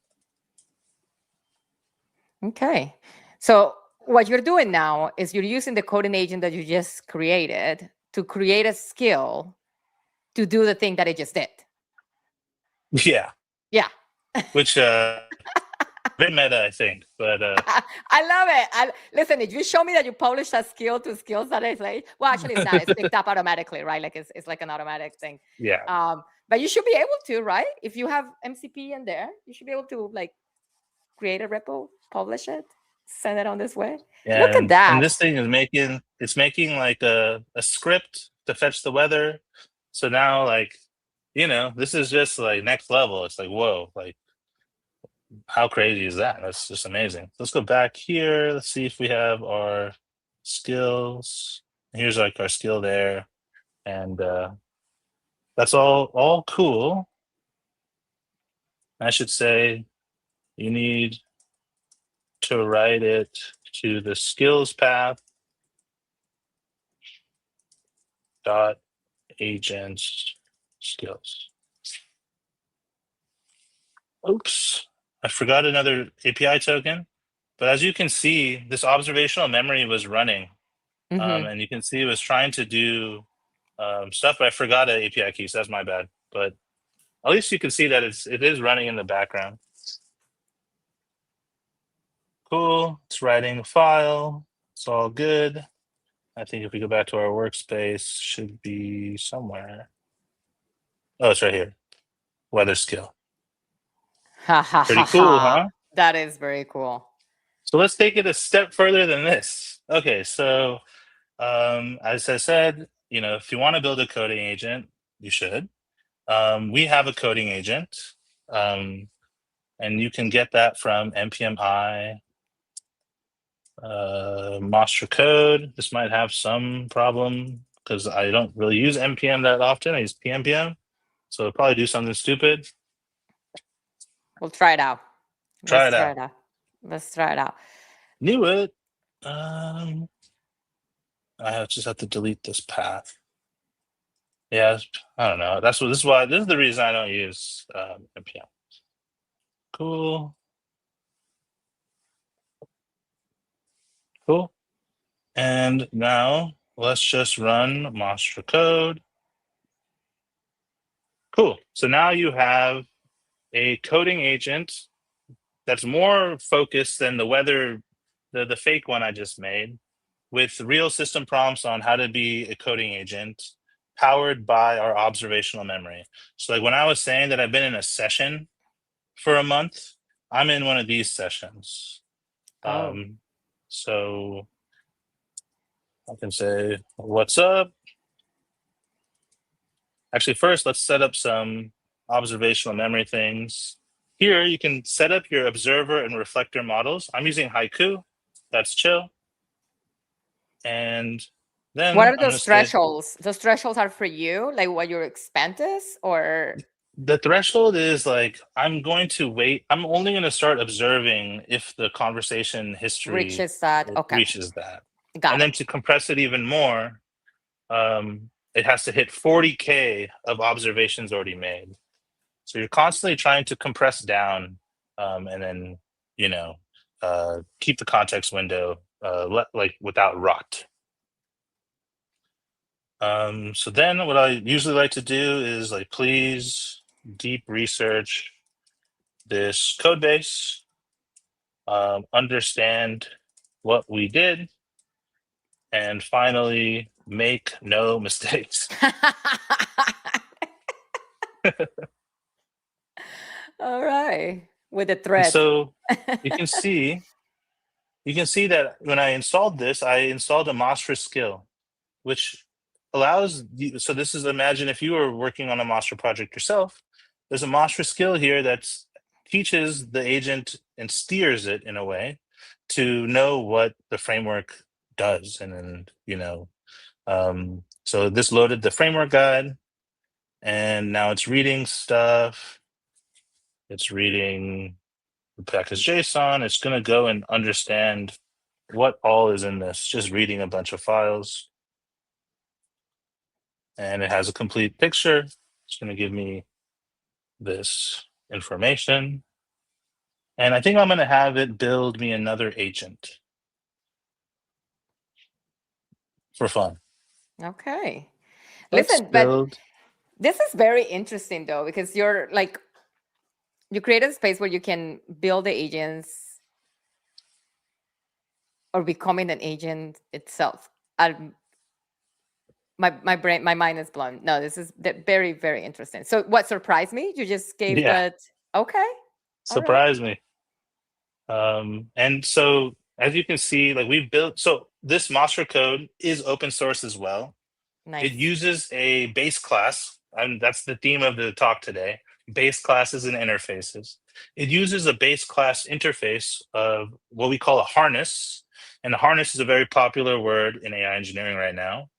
Okay. So what you're doing now is you're using the coding agent that you just created to create a skill to do the thing that it just did. Yeah. Yeah. Which very meta, I think. But I love it. Listen, if you show me that you publish a skill to skills that is like, well, actually it's not. It's picked up automatically, right? Like it's like an automatic thing. yeah. But you should be able to, right? If you have MCP in there, you should be able to like create a repo, publish it, send it on this way. Look at And that. this thing is making like a script to fetch the weather. So now like, this is just like next level. It's like, whoa, like how crazy is that? That's just amazing. Let's go back here. Let's see if we have our skills. Here's like our skill there. And that's all cool. I should say you need to write it to the skills path dot agents skills. Oops, I forgot another API token. But as you can see, this observational memory was running. And you can see it was trying to do stuff, but I forgot an API key, so that's my bad. But at least you can see that it is running in the background. Cool, it's writing a file. It's all good. I think if we go back to our workspace, should be somewhere. Oh, it's right here. Weather skill. Ha ha Pretty ha cool, ha. huh? That is very cool. So let's take it a step further than this. Okay, so as I said, if you want to build a coding agent, you should. We have a coding agent, and you can get that from npm Mastra code. This might have some problem because I don't really use npm that often. I use pnpm, so it'll probably do something stupid. We'll try it out. Try it Let's try out. it out. Let's try it out. Knew it. I just have to delete this path. Yeah, I don't know. This is the reason I don't use npm. Cool. Cool. And now let's just run Mastra code. Cool. So now you have a coding agent that's more focused than the weather, the fake one I just made, with real system prompts on how to be a coding agent powered by our observational memory. So like when I was saying that I've been in a session for a month, I'm in one of these sessions. Oh. So I can say, what's up? Actually, first, let's set up some observational memory things. Here, you can set up your observer and reflector models. I'm using Haiku. That's chill. And then What are I'm going to those say, thresholds? Those thresholds are for you, like what your expense is, or the threshold is like, I'm going to wait. I'm only going to start observing if the conversation history reaches that? Okay, reaches that. got And it. then to compress it even more, it has to hit 40K of observations already made. So you're constantly trying to compress down, and then keep the context window like without rot. So then what I usually like to do is like, please deep research this code base, understand what we did, and finally make no mistakes. All right, with the And thread. so you can see you can see that when I installed this, I installed a Mastra skill, which allows you. So this is, imagine if you were working on a Mastra project yourself, there's a Mastra skill here that teaches the agent and steers it in a way to know what the framework does. And then, so this loaded the framework guide, and now it's reading stuff. It's reading the package JSON. It's going to go and understand what all is in this, just reading a bunch of files. And it has a complete picture. It's going to give me this information. And I think I'm going to have it build me another agent for fun. Okay. Let's Listen, but build. this is very interesting though, because you're like, you created a space where you can build the agents or becoming an agent itself. My brain, my mind is blown. No, this is very, very interesting. So what surprised me, you just gave Yeah, that. Okay. All right. surprise me. And so as you can see, like we've built, so this Mastra code is open source as well. It Nice. uses a base class, and that's the theme of the talk today, base classes and interfaces. It uses a base class interface of what we call a harness, and a harness is a very popular word in AI engineering right now.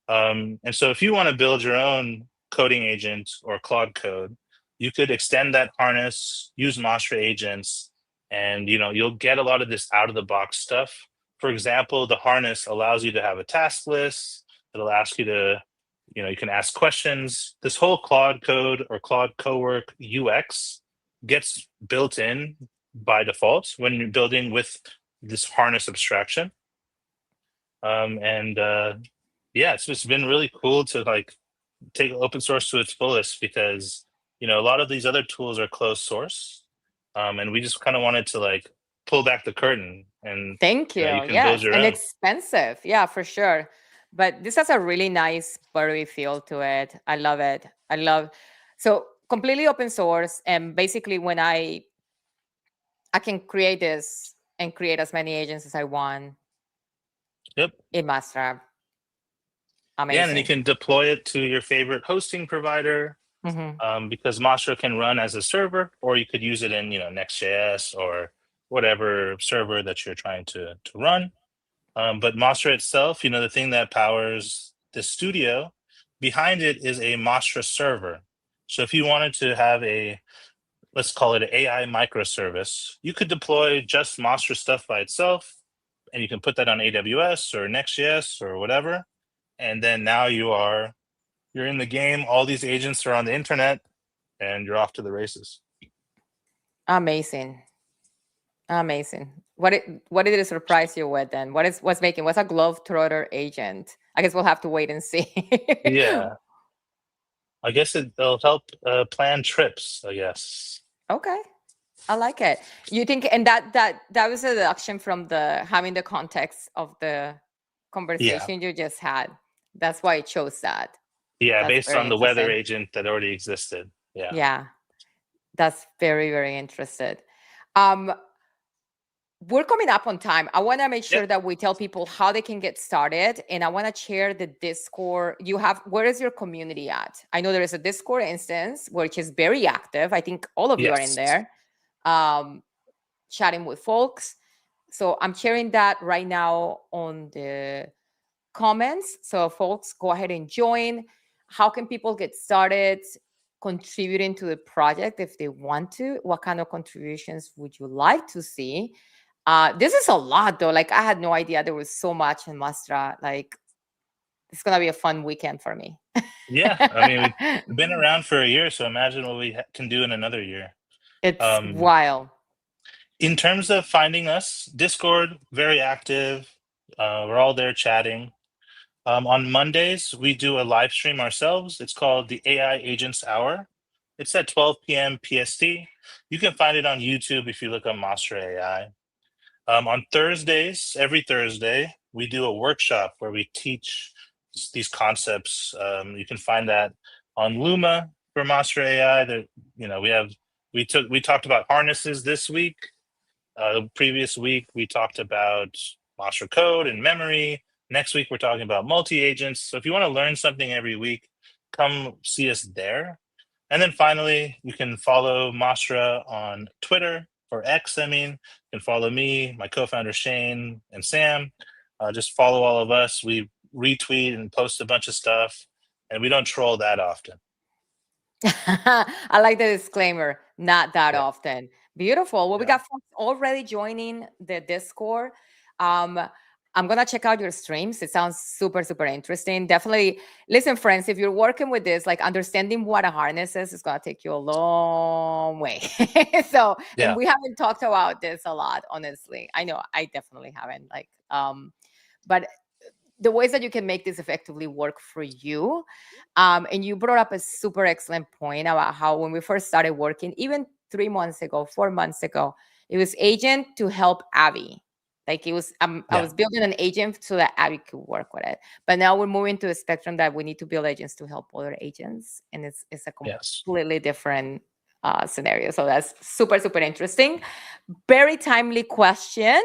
And so if you want to build your own coding agent or Claude code, you could extend that harness, use Mastra agents, and you'll get a lot of this out of the box stuff. For example, the harness allows you to have a task list. It'll ask you to, you can ask questions. This whole Claude code or Claude Cowork UX gets built in by default when you're building with this harness abstraction. And yeah, it's just been really cool to like take open source to its fullest, because a lot of these other tools are closed source, and we just kind of wanted to like pull back the curtain, and Thank you. you can build Yes. your And own. expensive. Yeah, for sure. But this has a really nice buttery feel to it. I love it. I love so completely open source. And basically when I can create this and create as many agents as I want Yep. in Mastra. Yeah, and then you Amazing. can deploy it to your favorite hosting provider, Hmm. because Mastra can run as a server, or you could use it in Next.js or whatever server that you're trying to run. But Mastra itself, the thing that powers the studio, behind it is a Mastra server. So if you wanted to have let's call it an AI microservice, you could deploy just Mastra stuff by itself, and you can put that on AWS or Next.js or whatever. And then now you're in the game. All these agents are on the internet, and you're off to the races. Amazing. Amazing. What did it surprise you with then? What's a Globetrotter agent? I guess we'll have to wait and see. Yeah, I guess it'll help plan trips, I guess. Okay. I like it. You think, and that was a deduction from the having the context of the Yeah. conversation you just had. That's why it chose that. Yeah, That's based very on the weather interesting. agent that already existed. Yeah. Yeah, that's very, very interested. Um, we're coming up on time. I want to make Yep. sure that we tell people how they can get started, and I want to share the Discord. Where is your community at? I know there is a Discord instance which is very active. I think all of you are in Yes. there, um, chatting with folks. So I'm sharing that right now on the comments. So folks, go ahead and join. How can people get started contributing to the project if they want to? What kind of contributions would you like to see? This is a lot though. Like I had no idea there was so much in Mastra. Like it's gonna be a fun weekend for me. Yeah. I mean, we've been around for a year, so imagine what we can do in another year. It's Um, wild. in terms of finding us, Discord, very active. We're all there chatting. On Mondays, we do a live stream ourselves. It's called the AI Agents Hour. It's at 12 p.m. PST. You can find it on YouTube if you look up Mastra AI. On Thursdays, every Thursday, we do a workshop where we teach these concepts. You can find that on Luma for Mastra AI. That we talked about harnesses this week. Previous week, we talked about Mastra code and memory. Next week, we're talking about multi-agents. So if you want to learn something every week, come see us there. And then finally, you can follow Mastra on Twitter or X. I mean, you can follow me, my co-founder Shane, and Sam. Just follow all of us. We retweet and post a bunch of stuff, and we don't troll that often. I like the disclaimer, not that Yeah. often. Beautiful. Well, we Yeah. got folks already joining the Discord. Um, I'm gonna check out your streams. It sounds super, super interesting. Definitely listen, friends, if you're working with this, like understanding what a harness is gonna take you a long way. So, and Yeah. we haven't talked about this a lot, honestly. I know I definitely haven't. But the ways that you can make this effectively work for you. And you brought up a super excellent point about how when we first started working, even 3 months ago, 4 months ago, it was agent to help Abby. Like it was, I Yeah. was building an agent so that Abby could work with it. But now we're moving to a spectrum that we need to build agents to help other agents, and it's a Yes. completely different scenario. So that's super super interesting. Very timely question.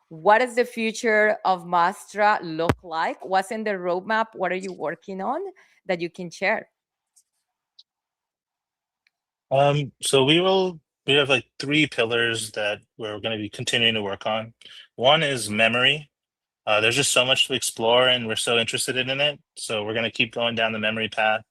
What does the future of Mastra look like? What's in the roadmap? What are you working on that you can share? So we have like three pillars that we're going to be continuing to work on. One is memory. There's just so much to explore, and we're so interested in it. So we're going to keep going down the memory path.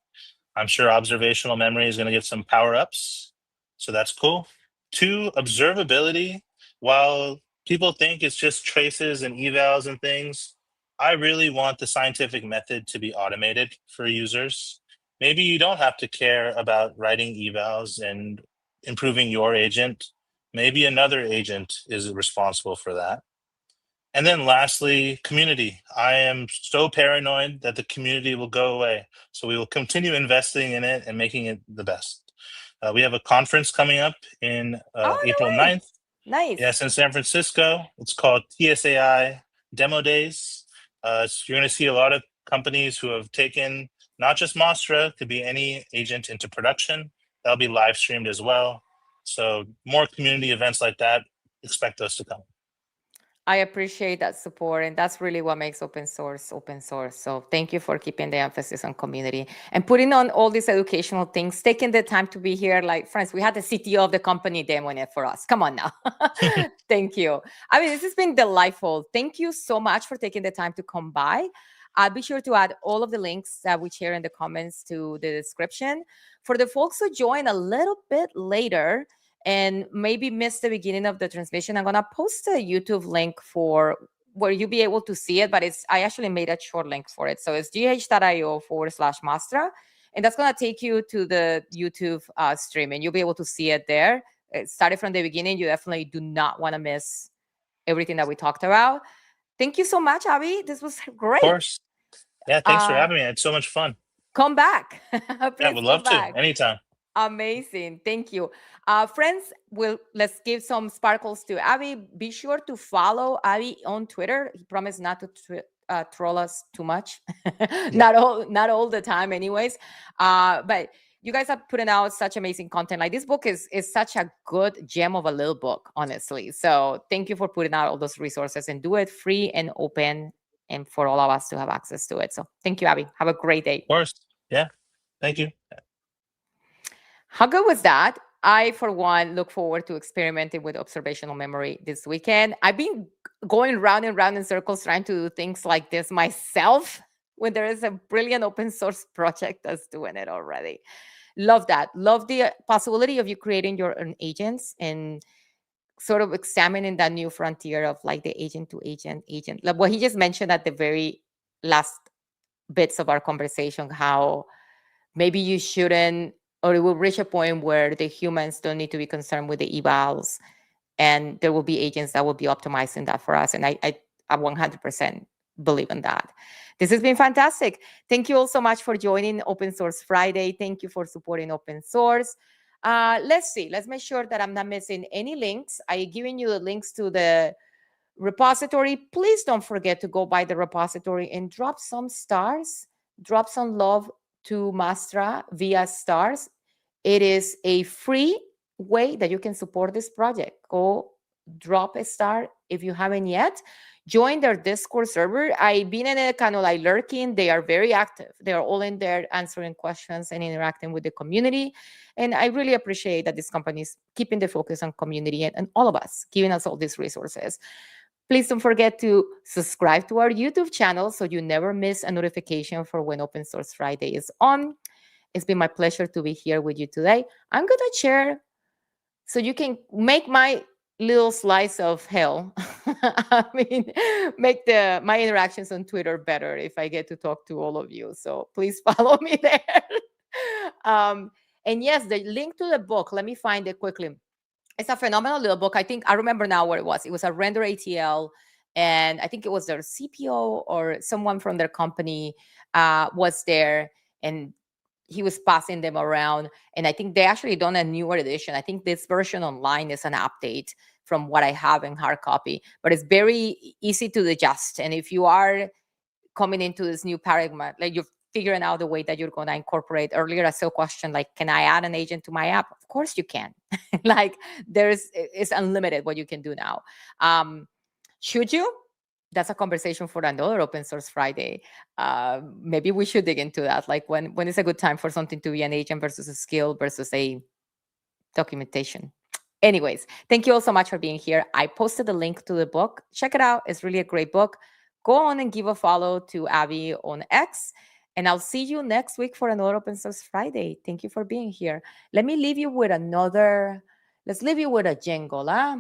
I'm sure observational memory is going to get some power ups. So that's cool. Two, observability. While people think it's just traces and evals and things, I really want the scientific method to be automated for users. Maybe you don't have to care about writing evals and improving your agent. Maybe another agent is responsible for that. And then lastly, community. I am so paranoid that the community will go away. So we will continue investing in it and making it the best. We have a conference coming up in Oh, April no way. 9th. Nice. Yes, in San Francisco. It's called TSAI Demo Days. You're going to see a lot of companies who have taken not just Mastra, could be any agent into production. That'll be live streamed as well. So more community events like that, expect those to come. I appreciate that support, and that's really what makes open source open source. So thank you for keeping the emphasis on community and putting on all these educational things, taking the time to be here. Like, friends, we had the CTO of the company demoing it for us. Come on now. Thank you. I mean, this has been delightful. Thank you so much for taking the time to come by. I'll be sure to add all of the links that we share in the comments to the description. For the folks who join a little bit later, and maybe missed the beginning of the transmission, I'm gonna post a YouTube link for where you'll be able to see it, but I actually made a short link for it. So it's gh.io/Mastra, and that's gonna take you to the YouTube stream, and you'll be able to see it there. It started from the beginning. You definitely do not want to miss everything that we talked about. Thank you so much, Abhi. This was Of great. course. Yeah, thanks for Uh, having me. It's so much fun. Come back. Yeah, Please would come love to back. anytime. Amazing. Thank you. Friends, let's give some sparkles to Abhi. Be sure to follow Abhi on Twitter. He promised not to troll us too much. Yeah, Not all the time, anyways. But you guys are putting out such amazing content. Like this book is such a good gem of a little book, honestly. So thank you for putting out all those resources and do it free and open and for all of us to have access to it. So thank you, Abhi. Have a great day. of course. Yeah, thank you. How good was that? I, for one, look forward to experimenting with observational memory this weekend. I've been going round and round in circles trying to do things like this myself when there is a brilliant open source project that's doing it already. Love that. Love the possibility of you creating your own agents and sort of examining that new frontier of like the agent to agent. Like what he just mentioned at the very last bits of our conversation, how maybe you shouldn't, or it will reach a point where the humans don't need to be concerned with the evals, and there will be agents that will be optimizing that for us. And I 100% believe in that. This has been fantastic. Thank you all so much for joining Open Source Friday. Thank you for supporting open source. Let's see. Let's make sure that I'm not missing any links. I given you the links to the repository. Please don't forget to go by the repository and drop some stars, drop some love to Mastra via stars. It is a free way that you can support this project. Go drop a star if you haven't yet. Join their Discord server. I've been in it kind of like lurking. They are very active. They are all in there answering questions and interacting with the community. And I really appreciate that this company is keeping the focus on community and all of us, giving us all these resources. Please don't forget to subscribe to our YouTube channel so you never miss a notification for when Open Source Friday is on. It's been my pleasure to be here with you today. I'm going to share so you can make my little slice of hell. I mean, make my interactions on Twitter better if I get to talk to all of you. So please follow me there. And yes, the link to the book, let me find it quickly. It's a phenomenal little book. I think I remember now where it was. It was a render ATL, and I think it was their CPO or someone from their company was there, and he was passing them around. And I think they actually done a newer edition. I think this version online is an update from what I have in hard copy, but it's very easy to digest. And if you are coming into this new paradigm, like you're figuring out the way that you're going to incorporate. Earlier I saw a question like, can I add an agent to my app? Of course you can. Like it's unlimited what you can do now. Should you? That's a conversation for another Open Source Friday. Maybe we should dig into that. Like when is a good time for something to be an agent versus a skill versus a documentation. Anyways, thank you all so much for being here. I posted the link to the book. Check it out. It's really a great book. Go on and give a follow to Abhi on X. And I'll see you next week for another Open Source Friday. Thank you for being here. Let me leave you with let's leave you with a jingle. Huh?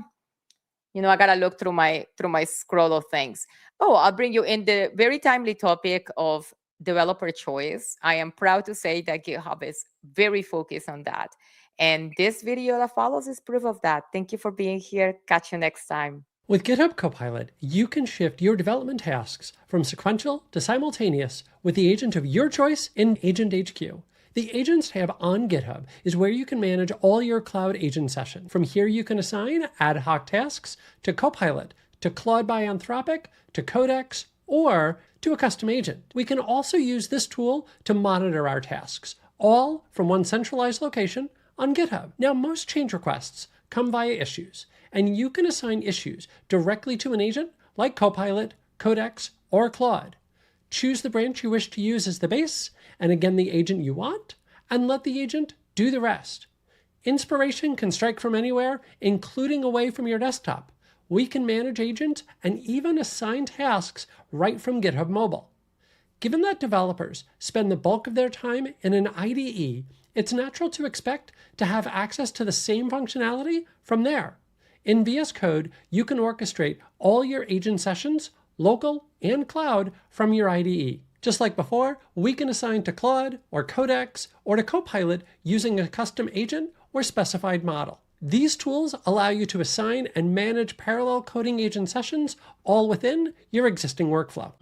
You know, I gotta look through my scroll of things. Oh, I'll bring you in the very timely topic of developer choice. I am proud to say that GitHub is very focused on that. And this video that follows is proof of that. Thank you for being here. Catch you next time. With GitHub Copilot, you can shift your development tasks from sequential to simultaneous with the agent of your choice in Agent HQ. The Agents tab on GitHub is where you can manage all your cloud agent sessions. From here, you can assign ad hoc tasks to Copilot, to Claude by Anthropic, to Codex, or to a custom agent. We can also use this tool to monitor our tasks, all from one centralized location on GitHub. Now, most change requests come via issues, and you can assign issues directly to an agent like Copilot, Codex, or Claude. Choose the branch you wish to use as the base, and again the agent you want, and let the agent do the rest. Inspiration can strike from anywhere, including away from your desktop. We can manage agents and even assign tasks right from GitHub Mobile. Given that developers spend the bulk of their time in an IDE, it's natural to expect to have access to the same functionality from there. In VS Code, you can orchestrate all your agent sessions, local and cloud, from your IDE. Just like before, we can assign to Claude or Codex or to Copilot using a custom agent or specified model. These tools allow you to assign and manage parallel coding agent sessions all within your existing workflow.